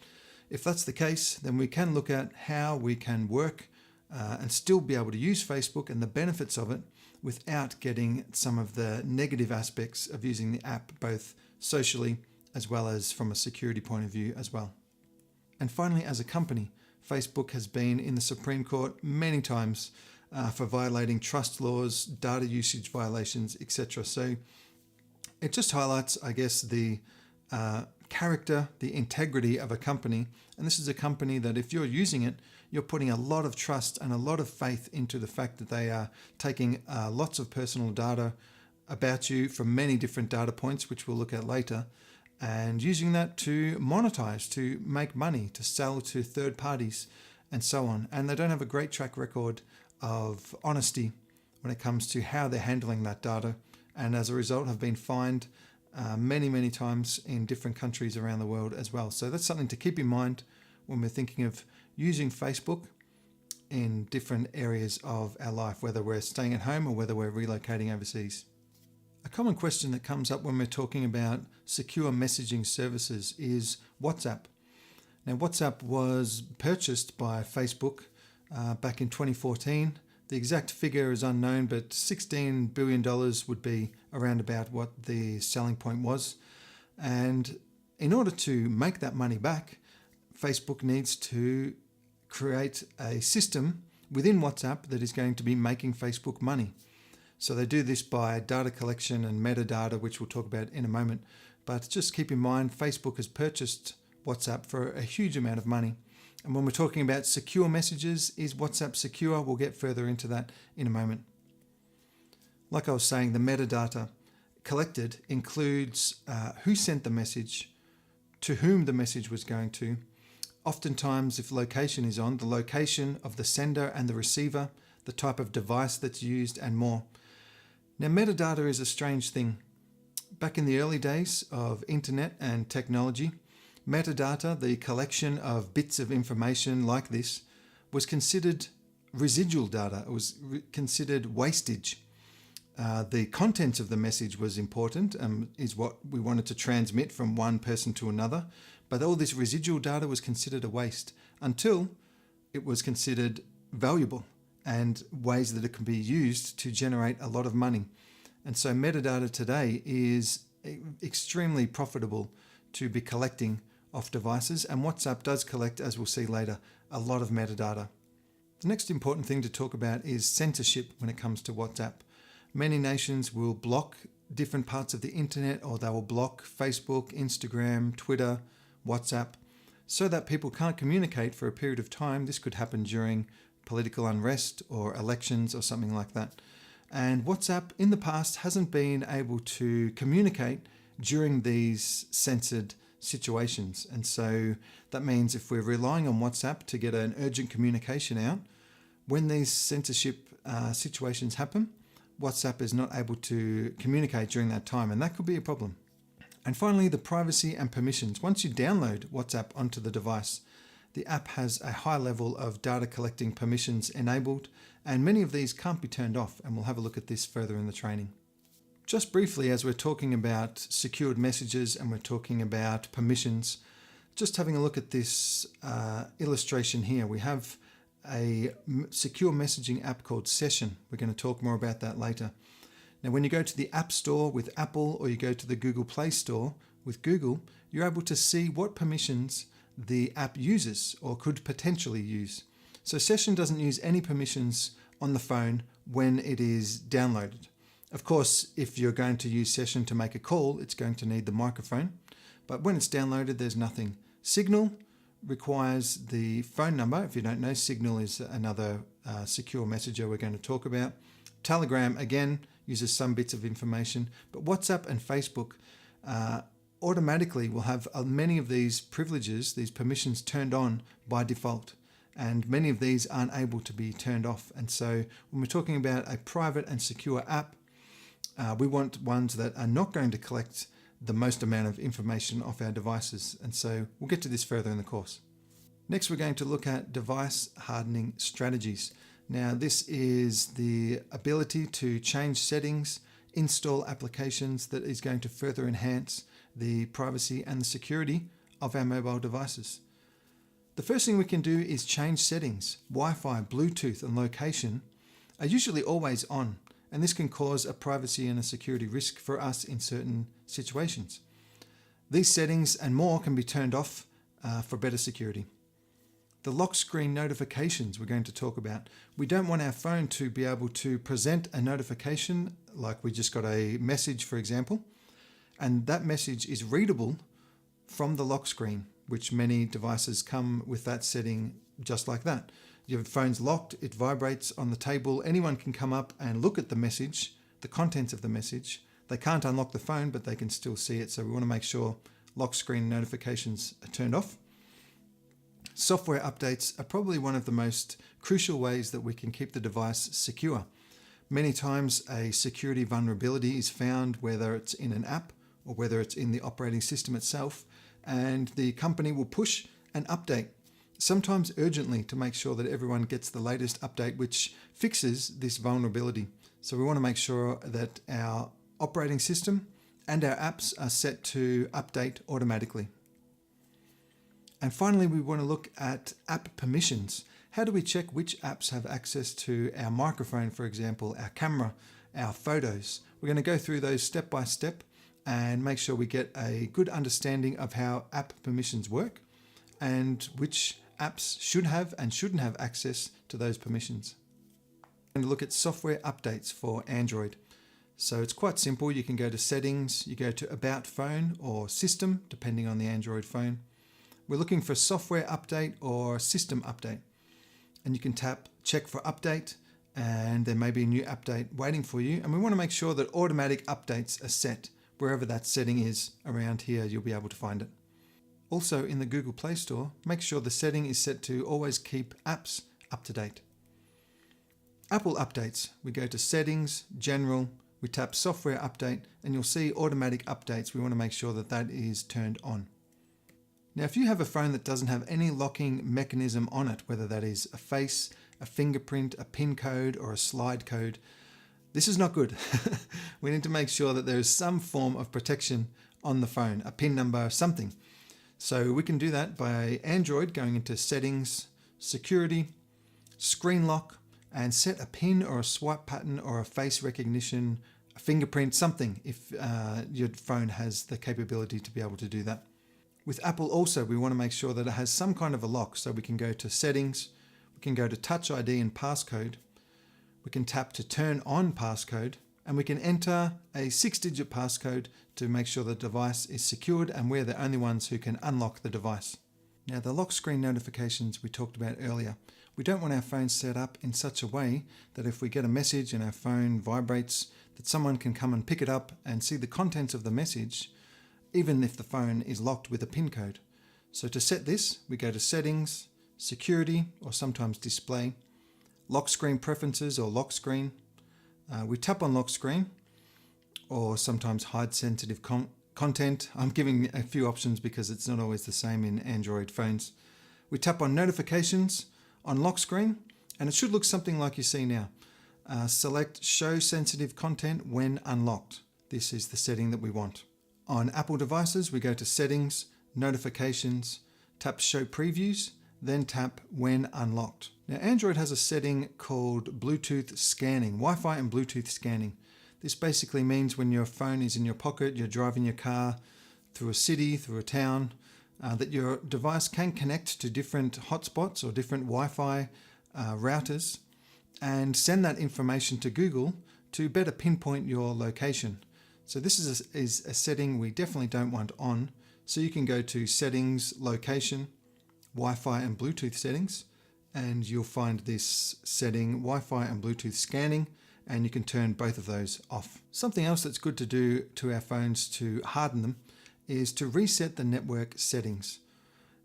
Speaker 1: If that's the case, then we can look at how we can work and still be able to use Facebook and the benefits of it without getting some of the negative aspects of using the app, both socially as well as from a security point of view as well. And finally, as a company, Facebook has been in the Supreme Court many times for violating trust laws, data usage violations, etc. So it just highlights, I guess, the character, the integrity of a company. And this is a company that if you're using it, you're putting a lot of trust and a lot of faith into the fact that they are taking lots of personal data about you from many different data points, which we'll look at later, and using that to monetize, to make money, to sell to third parties, and so on. And they don't have a great track record of honesty when it comes to how they're handling that data, and as a result have been fined many times in different countries around the world as well. So that's something to keep in mind when we're thinking of using Facebook in different areas of our life, whether we're staying at home or whether we're relocating overseas. A common question that comes up when we're talking about secure messaging services is WhatsApp. Now, WhatsApp was purchased by Facebook back in 2014. The exact figure is unknown, but $16 billion would be around about what the selling point was. And in order to make that money back, Facebook needs to create a system within WhatsApp that is going to be making Facebook money. So they do this by data collection and metadata, which we'll talk about in a moment. But just keep in mind, Facebook has purchased WhatsApp for a huge amount of money. And when we're talking about secure messages, is WhatsApp secure? We'll get further into that in a moment. Like I was saying, the metadata collected includes who sent the message, to whom the message was going to. Oftentimes, if location is on, the location of the sender and the receiver, the type of device that's used, and more. Now, metadata is a strange thing. Back in the early days of internet and technology, metadata, the collection of bits of information like this, was considered residual data. It was considered wastage. The content of the message was important, is what we wanted to transmit from one person to another. But all this residual data was considered a waste until it was considered valuable and ways that it can be used to generate a lot of money. And so metadata today is extremely profitable to be collecting off devices, and WhatsApp does collect, as we'll see later, a lot of metadata. The next important thing to talk about is censorship when it comes to WhatsApp. Many nations will block different parts of the internet, or they will block Facebook, Instagram, Twitter, WhatsApp, so that people can't communicate for a period of time. This could happen during political unrest or elections or something like that. And WhatsApp in the past hasn't been able to communicate during these censored situations. And so that means if we're relying on WhatsApp to get an urgent communication out, when these censorship situations happen, WhatsApp is not able to communicate during that time, and that could be a problem. And finally, the privacy and permissions. Once you download WhatsApp onto the device, the app has a high level of data collecting permissions enabled, and many of these can't be turned off, and we'll have a look at this further in the training. Just briefly, as we're talking about secured messages and we're talking about permissions, just having a look at this illustration here. We have a secure messaging app called Session. We're going to talk more about that later. Now, when you go to the App Store with Apple, or you go to the Google Play Store with Google, you're able to see what permissions the app uses or could potentially use. So Session doesn't use any permissions on the phone when it is downloaded. Of course, if you're going to use Session to make a call, it's going to need the microphone. But when it's downloaded, there's nothing. Signal requires the phone number. If you don't know, Signal is another secure messenger we're going to talk about. Telegram, again, uses some bits of information. But WhatsApp and Facebook automatically will have many of these privileges, these permissions turned on by default. And many of these aren't able to be turned off. And so when we're talking about a private and secure app, we want ones that are not going to collect the most amount of information off our devices. And so we'll get to this further in the course. Next, we're going to look at device hardening strategies. Now, this is the ability to change settings, install applications that is going to further enhance the privacy and the security of our mobile devices. The first thing we can do is change settings. Wi-Fi, Bluetooth, and location are usually always on, and this can cause a privacy and a security risk for us in certain situations. These settings and more can be turned off for better security. The lock screen notifications we're going to talk about. We don't want our phone to be able to present a notification, like we just got a message, for example, and that message is readable from the lock screen, which many devices come with that setting just like that. Your phone's locked, it vibrates on the table, anyone can come up and look at the message, the contents of the message. They can't unlock the phone, but they can still see it, so we want to make sure lock screen notifications are turned off. Software updates are probably one of the most crucial ways that we can keep the device secure. Many times a security vulnerability is found, whether it's in an app or whether it's in the operating system itself, and the company will push an update, sometimes urgently, to make sure that everyone gets the latest update which fixes this vulnerability. So we want to make sure that our operating system and our apps are set to update automatically. And finally, we want to look at app permissions. How do we check which apps have access to our microphone, for example, our camera, our photos? We're going to go through those step by step and make sure we get a good understanding of how app permissions work and which apps should have and shouldn't have access to those permissions. We're going to look at software updates for Android. So it's quite simple. You can go to Settings, you go to About Phone or System, depending on the Android phone. We're looking for software update or system update. And you can tap Check for Update, and there may be a new update waiting for you. And we want to make sure that automatic updates are set. Wherever that setting is around here, you'll be able to find it. Also in the Google Play Store, make sure the setting is set to always keep apps up to date. Apple updates, we go to Settings, General, we tap Software Update, and you'll see automatic updates. We want to make sure that that is turned on. Now, if you have a phone that doesn't have any locking mechanism on it, whether that is a face, a fingerprint, a PIN code, or a slide code, this is not good. We need to make sure that there is some form of protection on the phone, a PIN number, something. So we can do that by Android going into Settings, Security, Screen Lock, and set a PIN or a swipe pattern or a face recognition, a fingerprint, something, if your phone has the capability to be able to do that. With Apple also, we want to make sure that it has some kind of a lock. So we can go to Settings, we can go to Touch ID and Passcode, we can tap to turn on passcode, and we can enter a 6-digit passcode to make sure the device is secured and we're the only ones who can unlock the device. Now, the lock screen notifications we talked about earlier. We don't want our phone set up in such a way that if we get a message and our phone vibrates, that someone can come and pick it up and see the contents of the message, even if the phone is locked with a PIN code. So to set this, we go to Settings, Security, or sometimes Display, Lock Screen Preferences or Lock Screen. We tap on Lock Screen, or sometimes Hide Sensitive Content. I'm giving a few options because it's not always the same in Android phones. We tap on Notifications on Lock Screen, and it should look something like you see now. Select Show Sensitive Content when unlocked. This is the setting that we want. On Apple devices, we go to Settings, Notifications, tap Show Previews, then tap When Unlocked. Now, Android has a setting called Bluetooth Scanning, Wi-Fi and Bluetooth Scanning. This basically means when your phone is in your pocket, you're driving your car through a city, through a town, that your device can connect to different hotspots or different Wi-Fi routers and send that information to Google to better pinpoint your location. So this is a setting we definitely don't want on. So you can go to Settings, Location, Wi-Fi and Bluetooth Settings, and you'll find this setting, Wi-Fi and Bluetooth Scanning, and you can turn both of those off. Something else that's good to do to our phones to harden them is to reset the network settings.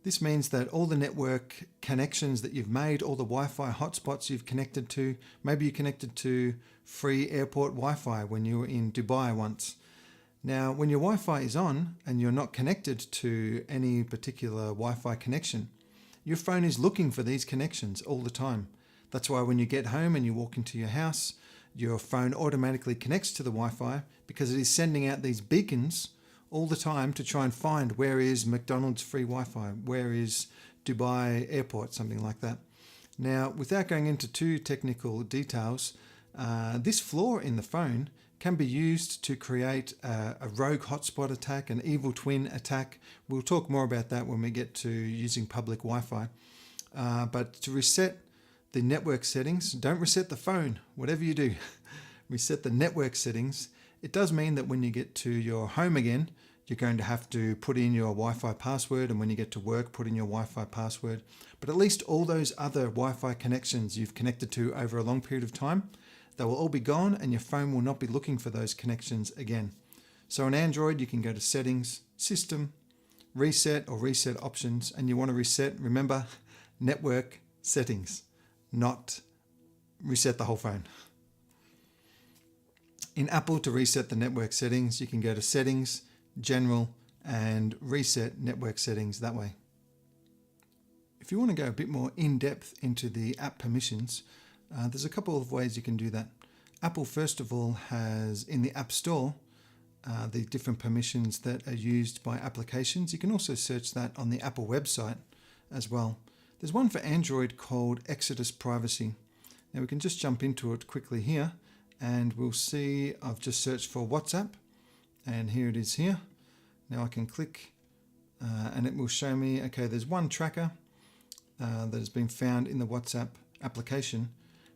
Speaker 1: This means that all the network connections that you've made, all the Wi-Fi hotspots you've connected to, maybe you connected to free airport Wi-Fi when you were in Dubai once. Now, when your Wi-Fi is on and you're not connected to any particular Wi-Fi connection, your phone is looking for these connections all the time. That's why when you get home and you walk into your house, your phone automatically connects to the Wi-Fi because it is sending out these beacons all the time to try and find where is McDonald's free Wi-Fi, where is Dubai airport, something like that. Now, without going into too technical details, this flaw in the phone can be used to create a rogue hotspot attack, an evil twin attack. We'll talk more about that when we get to using public Wi-Fi. But to reset the network settings, don't reset the phone, whatever you do, reset the network settings. It does mean that when you get to your home again, you're going to have to put in your Wi-Fi password, and when you get to work, put in your Wi-Fi password. But at least all those other Wi-Fi connections you've connected to over a long period of time, they will all be gone and your phone will not be looking for those connections again. So on Android, you can go to Settings, System, Reset or Reset Options, and you want to reset, remember, network settings, not reset the whole phone. In Apple, to reset the network settings, you can go to Settings, General, and Reset Network Settings that way. If you want to go a bit more in-depth into the app permissions, there's a couple of ways you can do that. Apple, first of all, has in the App Store the different permissions that are used by applications. You can also search that on the Apple website as well. There's one for Android called Exodus Privacy. Now we can just jump into it quickly here, and we'll see I've just searched for WhatsApp, and here it is here. Now I can click and it will show me, okay, there's one tracker that has been found in the WhatsApp application.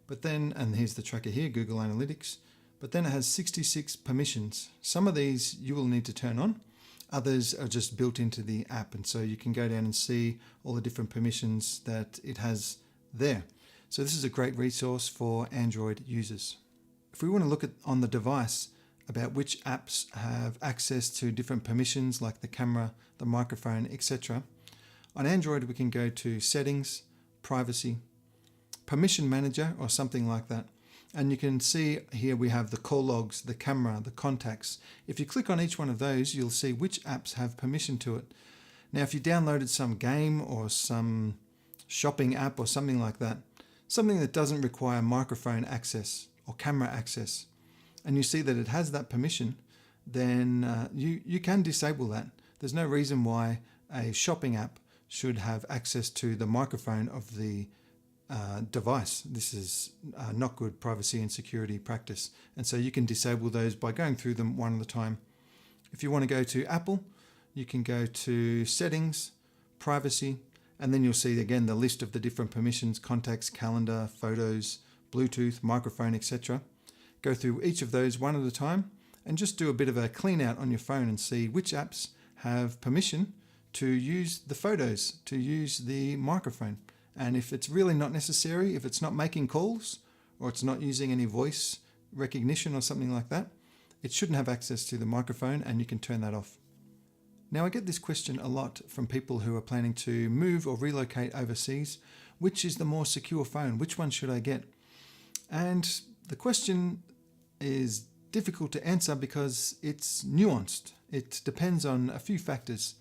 Speaker 1: But then, and here's the tracker here, Google Analytics, but then it has 66 permissions. Some of these you will need to turn on, others are just built into the app, and so you can go down and see all the different permissions that it has there. So this is a great resource for Android users. If we want to look at on the device about which apps have access to different permissions like the camera, the microphone, etc., on Android we can go to Settings, Privacy, Permission Manager or something like that. And you can see here we have the call logs, the camera, the contacts. If you click on each one of those, you'll see which apps have permission to it. Now, if you downloaded some game or some shopping app or something like that, something that doesn't require microphone access or camera access, and you see that it has that permission, then you can disable that. There's no reason why a shopping app should have access to the microphone of the device. This is not good privacy and security practice, and so you can disable those by going through them one at a time. If you want to go to Apple, you can go to Settings, Privacy, and then you'll see again the list of the different permissions: contacts, calendar, photos, Bluetooth, microphone, etc. go through each of those one at a time and just do a bit of a clean out on your phone and see which apps have permission to use the photos, to use the microphone. And if it's really not necessary, if it's not making calls or it's not using any voice recognition or something like that, it shouldn't have access to the microphone, and you can turn that off. Now, I get this question a lot from people who are planning to move or relocate overseas. Which is the more secure phone? Which one should I get? And the question is difficult to answer because it's nuanced. It depends on a few factors.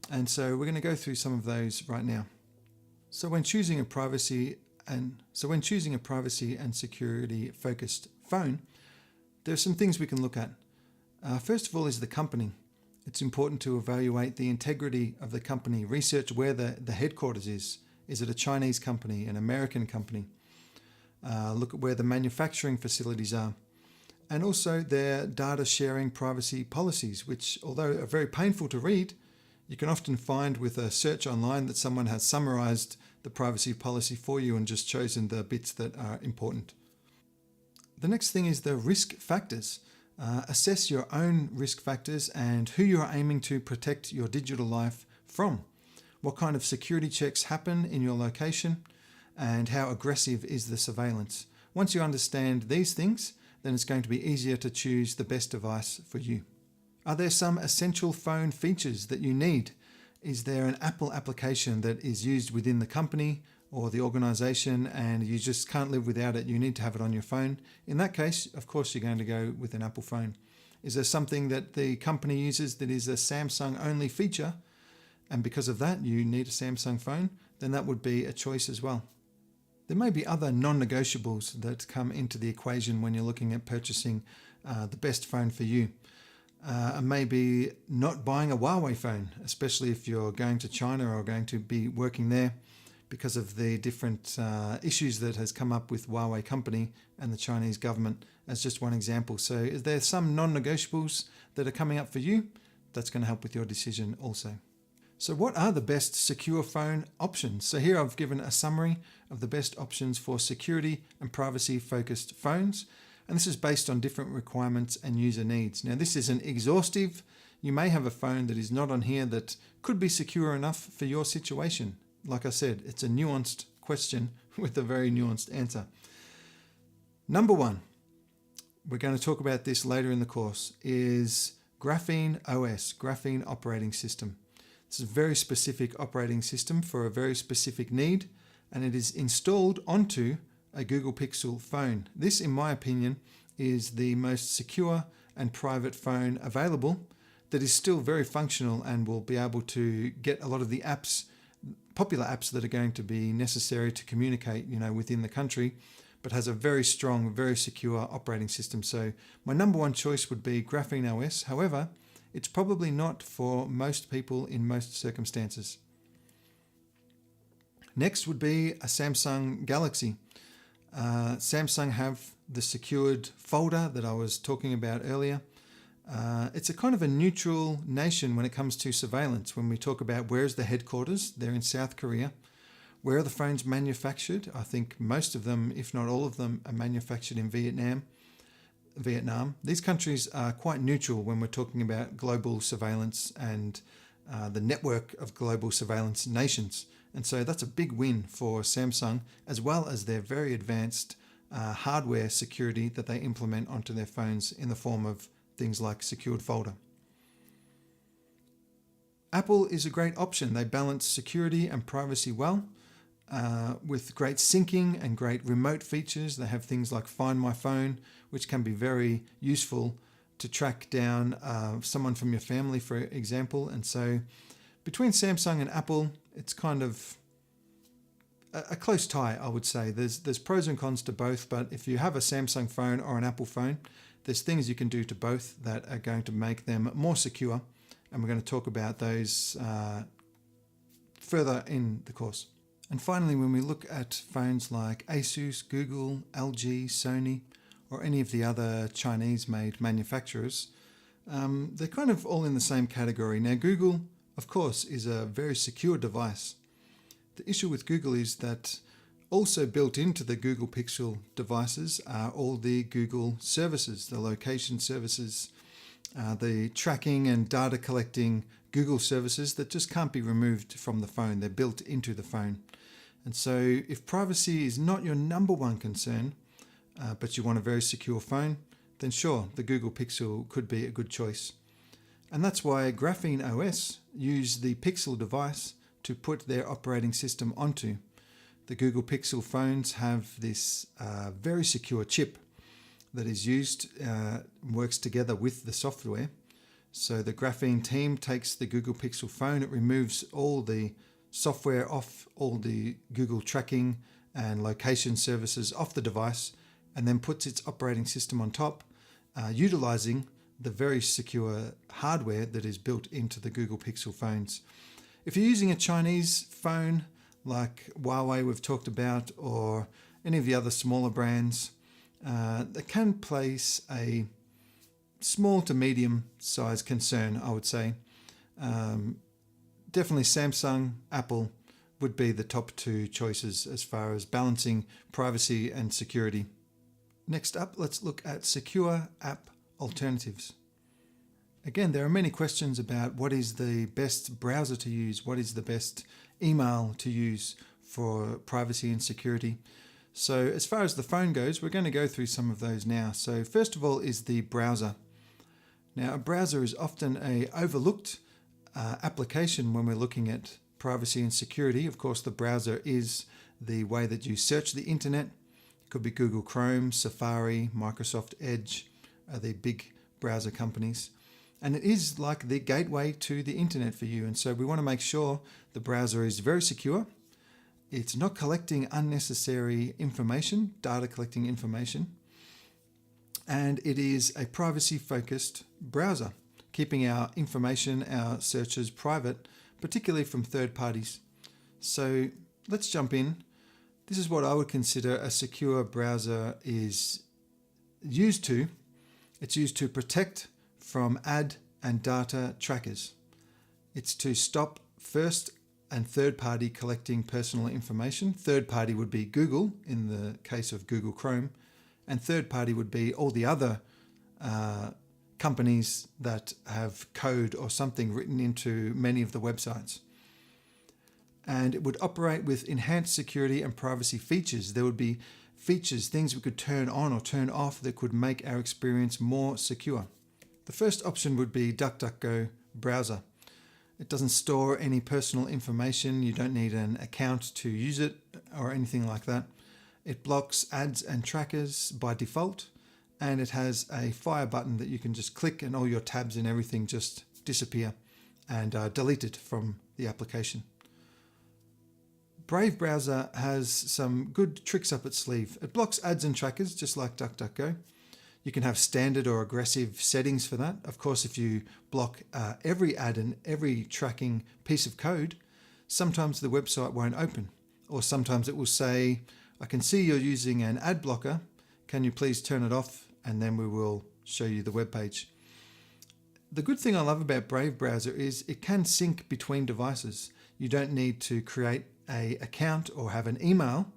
Speaker 1: And so we're going to go through some of those right now. So when choosing a privacy and security focused phone, there are some things we can look at. First of all is the company. It's important to evaluate the integrity of the company, research where the headquarters is. Is it a Chinese company, an American company? Look at where the manufacturing facilities are. And also their data sharing privacy policies, which, although are very painful to read, you can often find with a search online that someone has summarized the privacy policy for you and just chosen the bits that are important. The next thing is the risk factors. Assess your own risk factors and who you are aiming to protect your digital life from. What kind of security checks happen in your location and how aggressive is the surveillance. Once you understand these things, then it's going to be easier to choose the best device for you. Are there some essential phone features that you need? Is there an Apple application that is used within the company or the organization and you just can't live without it? You need to have it on your phone. In that case, of course, you're going to go with an Apple phone. Is there something that the company uses that is a Samsung only feature, and because of that you need a Samsung phone? Then that would be a choice as well. There may be other non-negotiables that come into the equation when you're looking at purchasing the best phone for you. Maybe not buying a Huawei phone, especially if you're going to China or going to be working there, because of the different issues that has come up with Huawei company and the Chinese government, as just one example. So is there some non-negotiables that are coming up for you? That's going to help with your decision also. So what are the best secure phone options? So here I've given a summary of the best options for security and privacy focused phones. And this is based on different requirements and user needs. Now, this isn't exhaustive. You may have a phone that is not on here that could be secure enough for your situation. Like I said, it's a nuanced question with a very nuanced answer. Number one, we're going to talk about this later in the course, is Graphene OS, Graphene Operating System. This is a very specific operating system for a very specific need, and it is installed onto a Google Pixel phone. This, in my opinion, is the most secure and private phone available that is still very functional and will be able to get a lot of the apps, popular apps that are going to be necessary to communicate, within the country, but has a very strong, very secure operating system. So my number one choice would be Graphene OS. However, it's probably not for most people in most circumstances. Next would be a Samsung Galaxy. Samsung have the secured folder that I was talking about earlier. It's a kind of a neutral nation when it comes to surveillance. When we talk about where's the headquarters, they're in South Korea. Where are the phones manufactured? I think most of them, if not all of them, are manufactured in Vietnam. These countries are quite neutral when we're talking about global surveillance and the network of global surveillance nations. And so that's a big win for Samsung, as well as their very advanced hardware security that they implement onto their phones in the form of things like secured folder. Apple is a great option. They balance security and privacy well with great syncing and great remote features. They have things like Find My Phone, which can be very useful to track down someone from your family, for example. And so between Samsung and Apple, it's kind of a close tie, I would say. There's pros and cons to both, but if you have a Samsung phone or an Apple phone, there's things you can do to both that are going to make them more secure. And we're going to talk about those further in the course. And finally, when we look at phones like Asus, Google, LG, Sony, or any of the other Chinese-made manufacturers, they're kind of all in the same category. Now, Google, of course, is a very secure device. The issue with Google is that Also built into the Google Pixel devices are all the Google services, the location services, the tracking and data collecting Google services that just can't be removed from the phone. They're built into the phone. And so if privacy is not your number one concern, but you want a very secure phone, then sure, the Google Pixel could be a good choice. And that's why Graphene OS use the Pixel device to put their operating system onto. The Google Pixel phones have this very secure chip that is used, works together with the software. So the Graphene team takes the Google Pixel phone, it removes all the software off, all the Google tracking and location services off the device, and then puts its operating system on top, utilizing the very secure hardware that is built into the Google Pixel phones. If you're using a Chinese phone like Huawei we've talked about, or any of the other smaller brands, that can place a small to medium size concern, I would say. Definitely Samsung, Apple would be the top two choices as far as balancing privacy and security. Next up, let's look at secure app alternatives. Again, there are many questions about what is the best browser to use, what is the best email to use for privacy and security. So as far as the phone goes, we're going to go through some of those now. So first of all is the browser. Now, a browser is often an overlooked application when we're looking at privacy and security. Of course, the browser is the way that you search the internet. It could be Google Chrome, Safari, Microsoft Edge are the big browser companies. And it is like the gateway to the internet for you. And so we want to make sure the browser is very secure. It's not collecting unnecessary information, data collecting information. And it is a privacy-focused browser, keeping our information, our searches private, particularly from third parties. So let's jump in. This is what I would consider a secure browser is used to. It's used to protect from ad and data trackers. It's to stop first and third party collecting personal information. Third party would be Google in the case of Google Chrome, and third party would be all the other companies that have code or something written into many of the websites. And it would operate with enhanced security and privacy features. There would be features, things we could turn on or turn off that could make our experience more secure. The first option would be DuckDuckGo browser. It doesn't store any personal information. You don't need an account to use it or anything like that. It blocks ads and trackers by default, and it has a fire button that you can just click and all your tabs and everything just disappear and delete it from the application. Brave browser has some good tricks up its sleeve. It blocks ads and trackers just like DuckDuckGo. You can have standard or aggressive settings for that. Of course, if you block every ad and every tracking piece of code, sometimes the website won't open. Or sometimes it will say, I can see you're using an ad blocker. Can you please turn it off? And then we will show you the web page. The good thing I love about Brave browser is it can sync between devices. You don't need to create an account or have an email,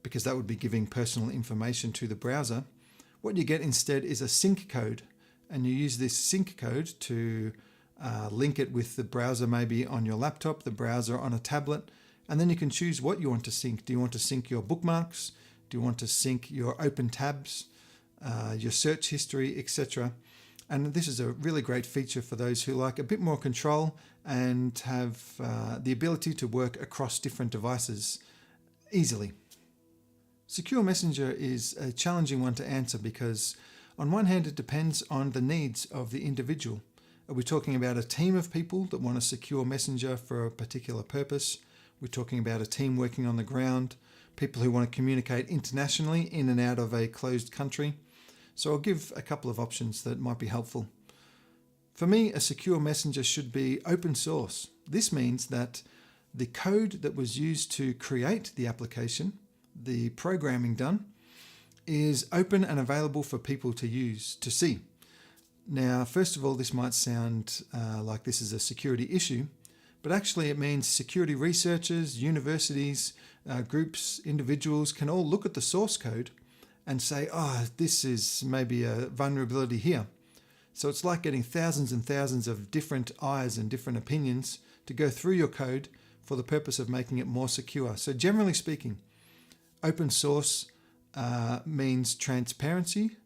Speaker 1: because that would be giving personal information to the browser. What you get instead is a sync code, and you use this sync code to link it with the browser, maybe on your laptop, the browser on a tablet, and then you can choose what you want to sync. Do you want to sync your bookmarks? Do you want to sync your open tabs, your search history, etc.? And this is a really great feature for those who like a bit more control and have the ability to work across different devices easily. Secure Messenger is a challenging one to answer because on one hand it depends on the needs of the individual. Are we talking about a team of people that want a secure messenger for a particular purpose? We're talking about a team working on the ground, people who want to communicate internationally in and out of a closed country. So I'll give a couple of options that might be helpful. For me, a secure messenger should be open source. This means that the code that was used to create the application, the programming done, is open and available for people to use, to see. Now, first of all, this might sound like this is a security issue, but actually it means security researchers, universities, groups, individuals can all look at the source code and say, oh, this is maybe a vulnerability here. So it's like getting thousands and thousands of different eyes and different opinions to go through your code for the purpose of making it more secure. So generally speaking, open source means transparency,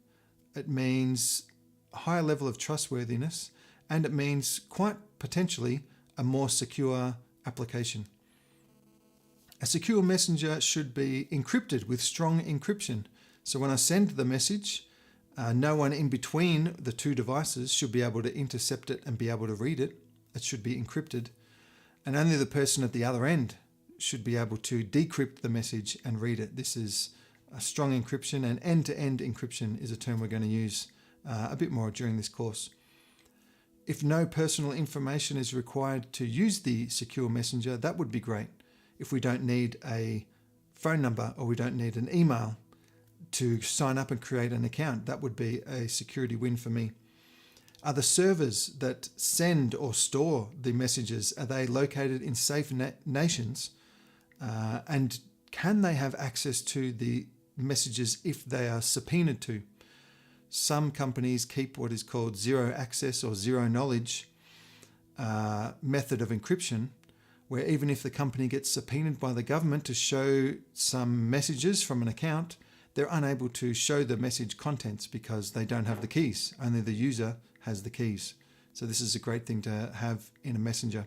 Speaker 1: it means a higher level of trustworthiness, and it means quite potentially a more secure application. A secure messenger should be encrypted with strong encryption. So when I send the message, no one in between the two devices should be able to intercept it and be able to read it. It should be encrypted. And only the person at the other end should be able to decrypt the message and read it. This is a strong encryption, and end-to-end encryption is a term we're going to use a bit more during this course. If no personal information is required to use the secure messenger, that would be great. If we don't need a phone number or we don't need an email to sign up and create an account, that would be a security win for me. Are the servers that send or store the messages, are they located in safe nations? And can they have access to the messages if they are subpoenaed to? Some companies keep what is called zero access or zero knowledge method of encryption, where even if the company gets subpoenaed by the government to show some messages from an account, they're unable to show the message contents because they don't have the keys. Only the user has the keys. So this is a great thing to have in a messenger.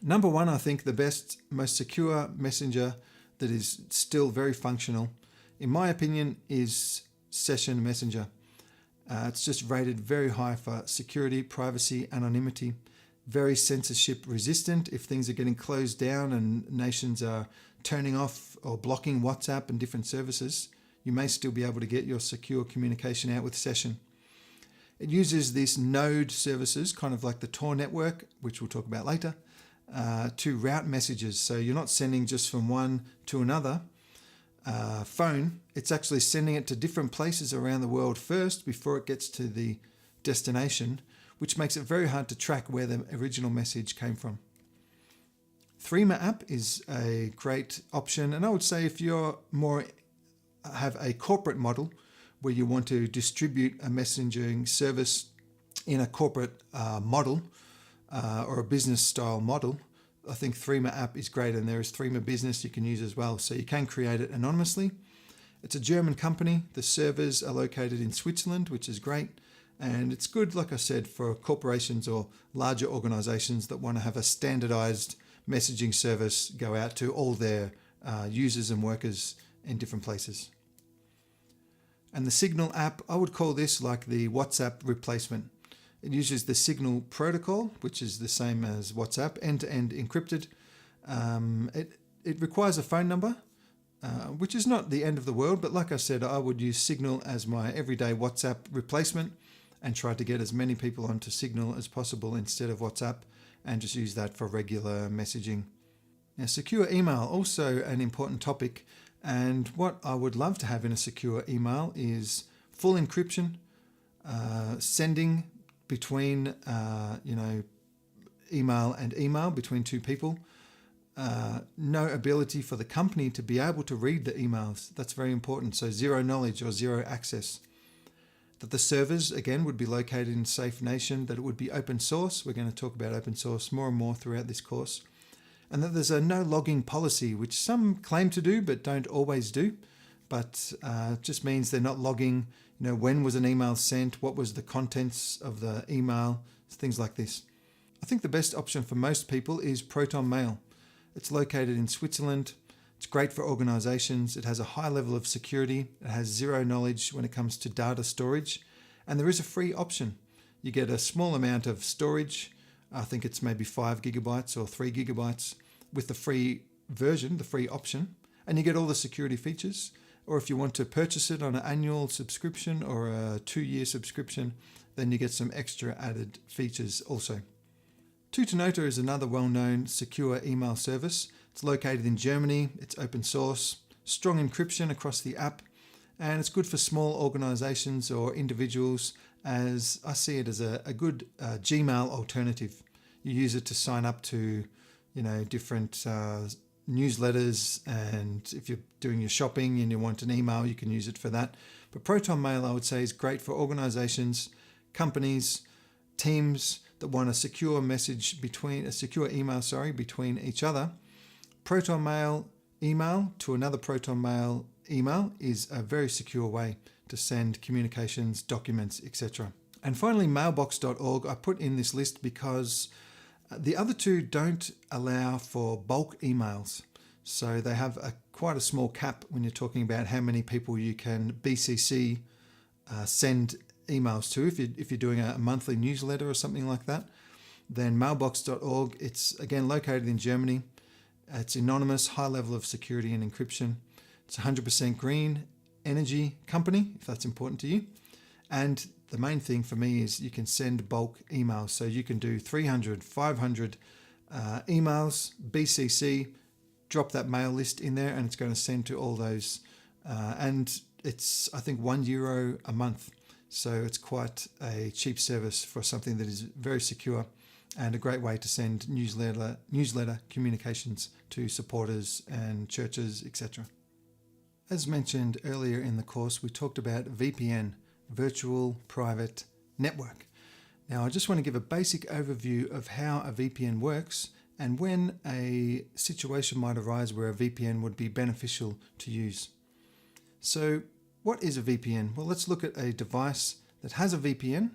Speaker 1: Number one, I think the best, most secure messenger that is still very functional, in my opinion, is Session Messenger. It's just rated very high for security, privacy, anonymity, very censorship resistant. If things are getting closed down and nations are turning off or blocking WhatsApp and different services, you may still be able to get your secure communication out with Session. It uses these node services, kind of like the Tor network, which we'll talk about later, to route messages. So you're not sending just from one to another phone. It's actually sending it to different places around the world first before it gets to the destination, which makes it very hard to track where the original message came from. Threema app is a great option, and I would say if you're more have a corporate model where you want to distribute a messaging service in a corporate model or a business style model, I think Threema app is great, and there is Threema Business you can use as well. So you can create it anonymously. It's a German company. The servers are located in Switzerland, which is great. And it's good, like I said, for corporations or larger organizations that want to have a standardized messaging service go out to all their users and workers in different places. And the Signal app, I would call this like the WhatsApp replacement. It uses the Signal protocol, which is the same as WhatsApp, end-to-end encrypted. It requires a phone number, which is not the end of the world, but like I said, I would use Signal as my everyday WhatsApp replacement and try to get as many people onto Signal as possible instead of WhatsApp, and just use that for regular messaging. Now, secure email, also an important topic, and what I would love to have in a secure email is full encryption, sending between email and email between two people. No ability for the company to be able to read the emails. That's very important. So zero knowledge or zero access. That the servers, again, would be located in a safe nation, that it would be open source. We're going to talk about open source more and more throughout this course. And that there's a no logging policy, which some claim to do but don't always do. But it just means they're not logging, when was an email sent, what was the contents of the email, things like this. I think the best option for most people is Proton Mail. It's located in Switzerland. It's great for organizations. It has a high level of security. It has zero knowledge when it comes to data storage. And there is a free option. You get a small amount of storage. I think it's maybe 5 gigabytes or 3 gigabytes with the free version, the free option. And you get all the security features. Or if you want to purchase it on an annual subscription or a 2-year subscription, then you get some extra added features also. Tutanota is another well-known secure email service. It's located in Germany. It's open source, strong encryption across the app, and it's good for small organizations or individuals, as I see it as a good Gmail alternative. You use it to sign up to, different newsletters, and if you're doing your shopping and you want an email, you can use it for that. But Proton Mail, I would say, is great for organizations, companies, teams that want a secure email between each other. Proton Mail email to another Proton Mail email is a very secure way to send communications, documents, etc. And finally, mailbox.org I put in this list because the other two don't allow for bulk emails. So they have quite a small cap when you're talking about how many people you can BCC send emails to. If you're doing a monthly newsletter or something like that, then mailbox.org, it's again located in Germany. It's anonymous, high level of security and encryption. It's 100% green energy company, if that's important to you. And the main thing for me is you can send bulk emails. So you can do 300, 500 emails, BCC, drop that mail list in there, and it's going to send to all those. And it's, I think, €1 a month. So it's quite a cheap service for something that is very secure and a great way to send newsletter communications to supporters and churches, etc. As mentioned earlier in the course, we talked about VPN, Virtual Private Network. Now, I just want to give a basic overview of how a VPN works and when a situation might arise where a VPN would be beneficial to use. So, what is a VPN? Well, let's look at a device that has a VPN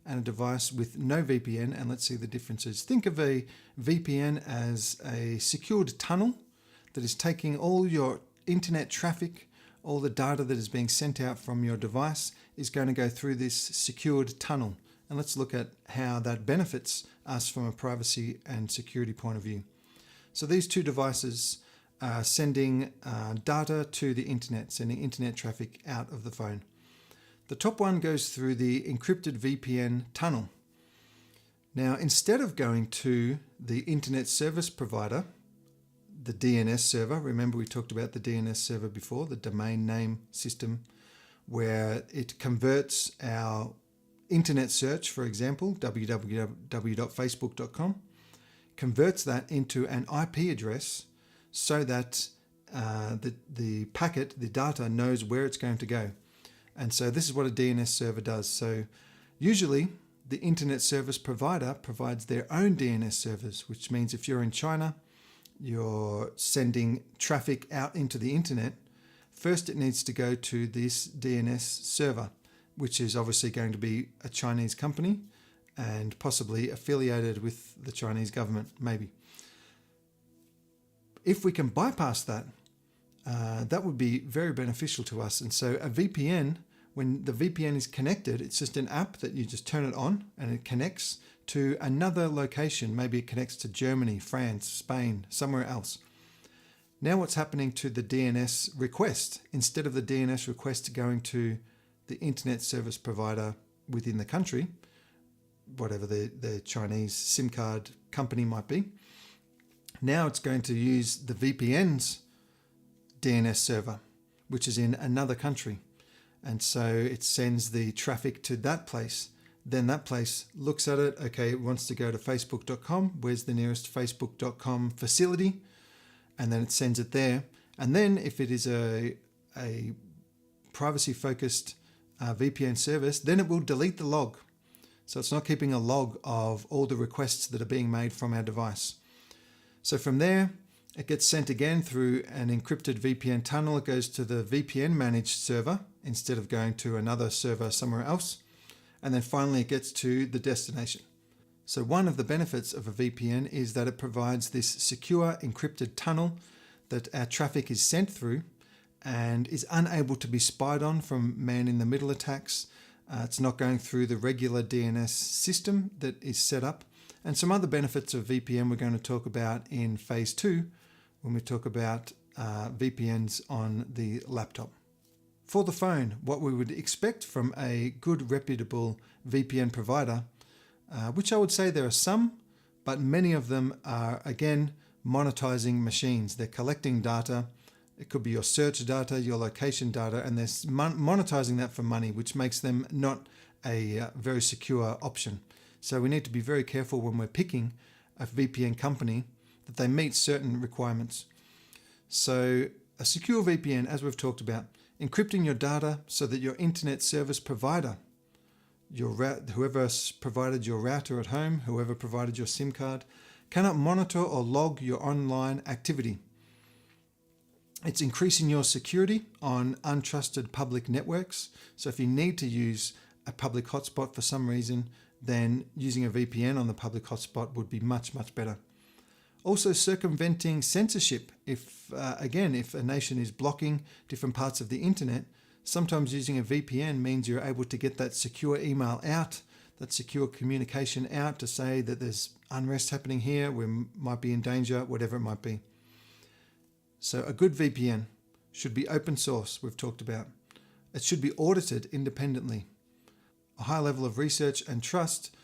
Speaker 1: and a device with no VPN, and let's see the differences. Think of a VPN as a secured tunnel that is taking all your internet traffic, all the data that is being sent out from your device is going to go through this secured tunnel. And let's look at how that benefits us from a privacy and security point of view. So these two devices are sending data to the internet, sending internet traffic out of the phone. The top one goes through the encrypted VPN tunnel. Now, instead of going to the internet service provider, the DNS server, remember we talked about the DNS server before, the domain name system, where it converts our internet search, for example, www.facebook.com, converts that into an IP address so that the packet, the data, knows where it's going to go. And so this is what a DNS server does. So usually the internet service provider provides their own DNS servers, which means if you're in China, you're sending traffic out into the internet, first it needs to go to this DNS server, which is obviously going to be a Chinese company and possibly affiliated with the Chinese government, maybe. If we can bypass that, that would be very beneficial to us. And so a VPN, when the VPN is connected, it's just an app that you just turn it on and it connects to another location. Maybe it connects to Germany, France, Spain, somewhere else. Now what's happening to the DNS request? Instead of the DNS request going to the internet service provider within the country, whatever the Chinese SIM card company might be, now it's going to use the VPN's DNS server, which is in another country. And so it sends the traffic to that place. Then that place looks at it. Okay, it wants to go to facebook.com. Where's the nearest facebook.com facility? And then it sends it there. And then if it is a privacy-focused VPN service, then it will delete the log. So it's not keeping a log of all the requests that are being made from our device. So from there, it gets sent again through an encrypted VPN tunnel. It goes to the VPN managed server instead of going to another server somewhere else. And then finally it gets to the destination. So one of the benefits of a VPN is that it provides this secure encrypted tunnel that our traffic is sent through and is unable to be spied on from man-in-the-middle attacks. It's not going through the regular DNS system that is set up. And some other benefits of VPN we're going to talk about in phase 2 when we talk about VPNs on the laptop. For the phone, what we would expect from a good reputable VPN provider, which I would say there are some, but many of them are, again, monetizing machines. They're collecting data. It could be your search data, your location data, and they're monetizing that for money, which makes them not a very secure option. So we need to be very careful when we're picking a VPN company that they meet certain requirements. So a secure VPN, as we've talked about, encrypting your data so that your internet service provider, whoever provided your router at home, whoever provided your SIM card, cannot monitor or log your online activity. It's increasing your security on untrusted public networks. So if you need to use a public hotspot for some reason, then using a VPN on the public hotspot would be much, much better. Also circumventing censorship. If a nation is blocking different parts of the internet, sometimes using a VPN means you're able to get that secure email out, that secure communication out to say that there's unrest happening here, we might be in danger, whatever it might be. So a good VPN should be open source, we've talked about. It should be audited independently. A high level of research and trust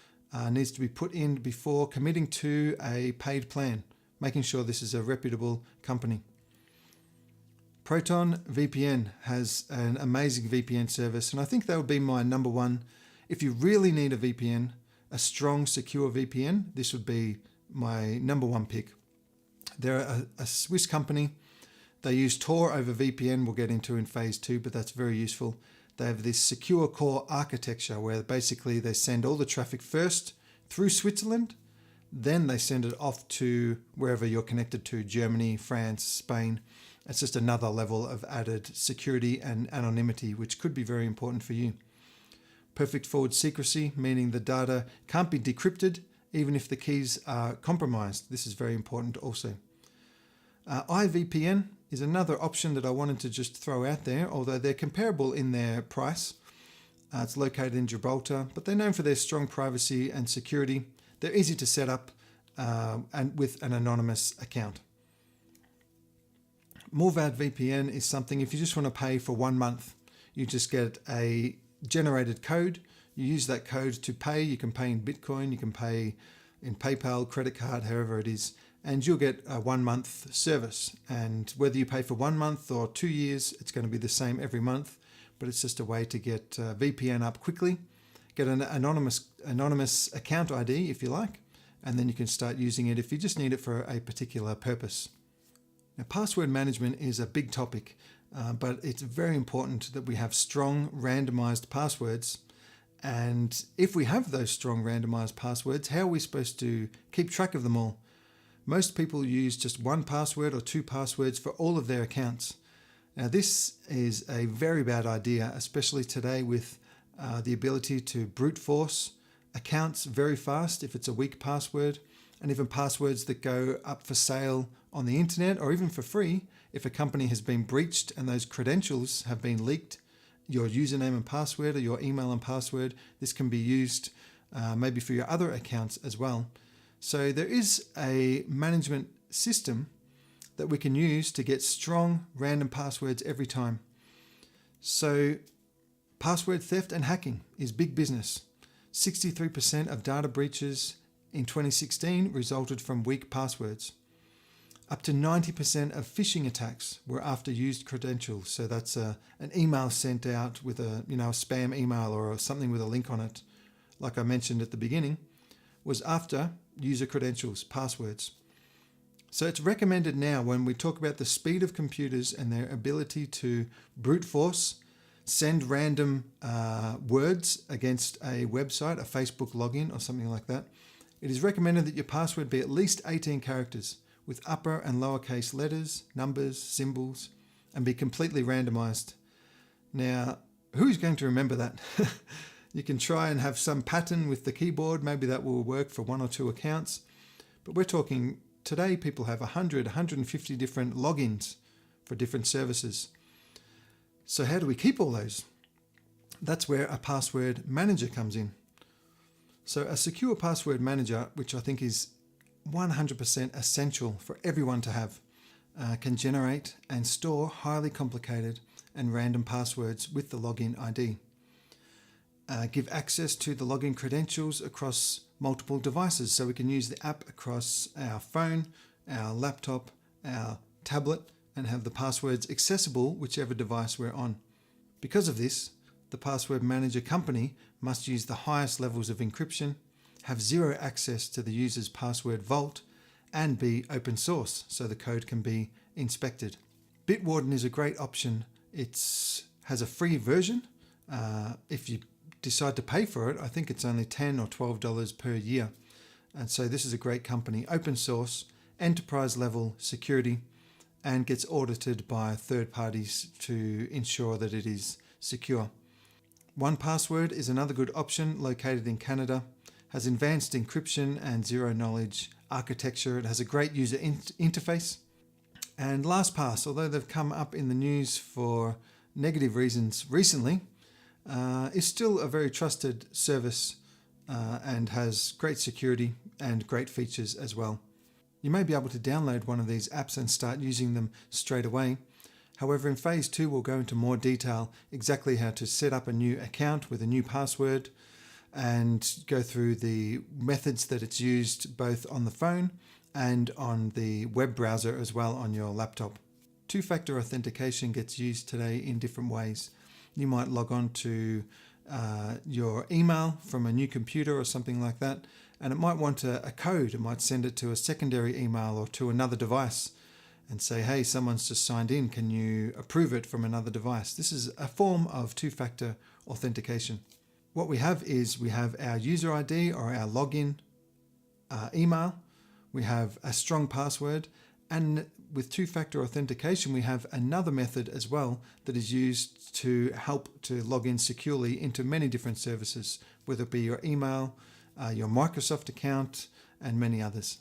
Speaker 1: needs to be put in before committing to a paid plan, making sure this is a reputable company. Proton VPN has an amazing VPN service, and I think that would be my number one. If you really need a VPN, a strong, secure VPN, this would be my number one pick. They're a Swiss company. They use Tor over VPN, we'll get into in phase 2, but that's very useful. They have this secure core architecture where basically they send all the traffic first through Switzerland, then they send it off to wherever you're connected to, Germany, France, Spain. It's just another level of added security and anonymity, which could be very important for you. Perfect forward secrecy, meaning the data can't be decrypted even if the keys are compromised. This is very important also. iVPN is another option that I wanted to just throw out there, although they're comparable in their price. It's located in Gibraltar, but they're known for their strong privacy and security. They're easy to set up and with an anonymous account. Mulvad VPN is something, if you just want to pay for 1 month, you just get a generated code. You use that code to pay. You can pay in Bitcoin, you can pay in PayPal, credit card, however it is, and you'll get a 1 month service. And whether you pay for 1 month or 2 years, it's going to be the same every month, but it's just a way to get VPN up quickly, get an anonymous account ID if you like, and then you can start using it if you just need it for a particular purpose. Now, password management is a big topic, but it's very important that we have strong randomized passwords. And if we have those strong randomized passwords, how are we supposed to keep track of them all? Most people use just 1 password or 2 passwords for all of their accounts. Now, this is a very bad idea, especially today with the ability to brute force accounts very fast if it's a weak password, and even passwords that go up for sale on the internet or even for free. If a company has been breached and those credentials have been leaked, your username and password or your email and password, this can be used maybe for your other accounts as well. So there is a management system that we can use to get strong random passwords every time. So password theft and hacking is big business. 63% of data breaches in 2016 resulted from weak passwords. Up to 90% of phishing attacks were after used credentials. So that's an email sent out with a spam email or something with a link on it, like I mentioned at the beginning, was after user credentials, passwords. So it's recommended now when we talk about the speed of computers and their ability to brute force, send random words against a website, a Facebook login or something like that, it is recommended that your password be at least 18 characters with upper and lowercase letters, numbers, symbols, and be completely randomized. Now, who's going to remember that? You can try and have some pattern with the keyboard. Maybe that will work for 1 or 2 accounts. But we're talking today people have 100, 150 different logins for different services. So how do we keep all those? That's where a password manager comes in. So a secure password manager, which I think is 100% essential for everyone to have, can generate and store highly complicated and random passwords with the login ID. Give access to the login credentials across multiple devices, so we can use the app across our phone, our laptop, our tablet, and have the passwords accessible whichever device we're on. Because of this, the password manager company must use the highest levels of encryption, have zero access to the user's password vault, and be open source, so the code can be inspected. Bitwarden is a great option. It has a free version. If you decide to pay for it, I think it's only $10 or $12 per year. And so this is a great company, open source, enterprise level security, and gets audited by third parties to ensure that it is secure. 1Password is another good option, located in Canada, has advanced encryption and zero knowledge architecture. It has a great user interface. And LastPass, although they've come up in the news for negative reasons recently, is still a very trusted service and has great security and great features as well. You may be able to download one of these apps and start using them straight away. However, in phase 2, we'll go into more detail exactly how to set up a new account with a new password and go through the methods that it's used both on the phone and on the web browser as well on your laptop. Two-factor authentication gets used today in different ways. You might log on to your email from a new computer or something like that, and it might want a code. It might send it to a secondary email or to another device and say, hey, someone's just signed in, can you approve it from another device? This is a form of two-factor authentication. What we have is we have our user ID or our login email, we have a strong password, and with two-factor authentication we have another method as well that is used to help to log in securely into many different services, whether it be your email, your Microsoft account, and many others.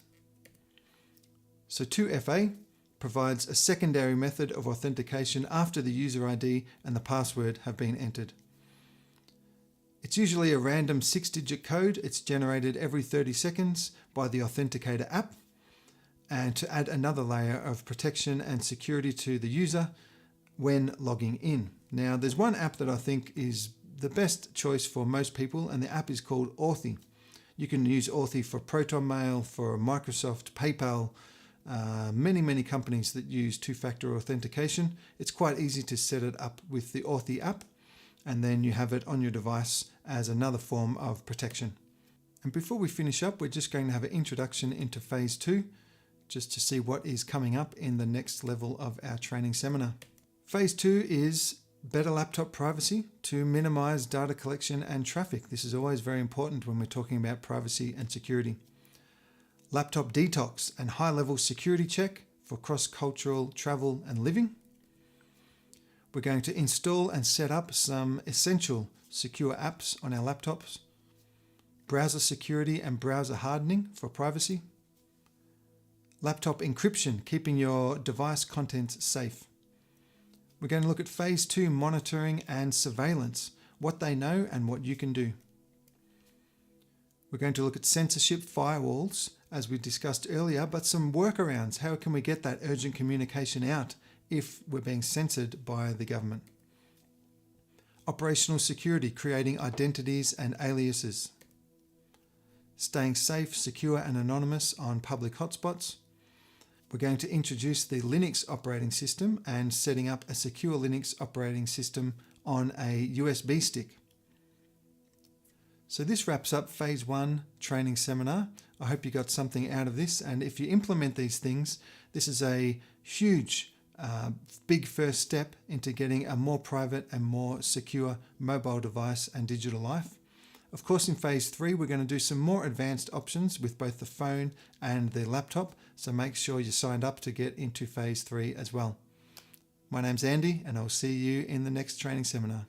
Speaker 1: So 2FA provides a secondary method of authentication after the user ID and the password have been entered. It's usually a random 6-digit code. It's generated every 30 seconds by the Authenticator app, and to add another layer of protection and security to the user when logging in. Now, there's one app that I think is the best choice for most people, and the app is called Authy. You can use Authy for ProtonMail, for Microsoft, PayPal, many companies that use two-factor authentication. It's quite easy to set it up with the Authy app, and then you have it on your device as another form of protection. And before we finish up, we're just going to have an introduction into phase 2, just to see what is coming up in the next level of our training seminar. Phase 2 is better laptop privacy to minimize data collection and traffic. This is always very important when we're talking about privacy and security. Laptop detox and high-level security check for cross-cultural travel and living. We're going to install and set up some essential secure apps on our laptops. Browser security and browser hardening for privacy. Laptop encryption, keeping your device contents safe. We're going to look at phase 2 monitoring and surveillance, what they know and what you can do. We're going to look at censorship firewalls, as we discussed earlier, but some workarounds. How can we get that urgent communication out if we're being censored by the government? Operational security, creating identities and aliases. Staying safe, secure and anonymous on public hotspots. We're going to introduce the Linux operating system and setting up a secure Linux operating system on a USB stick. So this wraps up phase 1 training seminar. I hope you got something out of this, and if you implement these things, this is a huge, big first step into getting a more private and more secure mobile device and digital life. Of course, in phase 3, we're going to do some more advanced options with both the phone and the laptop, so make sure you're signed up to get into phase 3 as well. My name's Andy, and I'll see you in the next training seminar.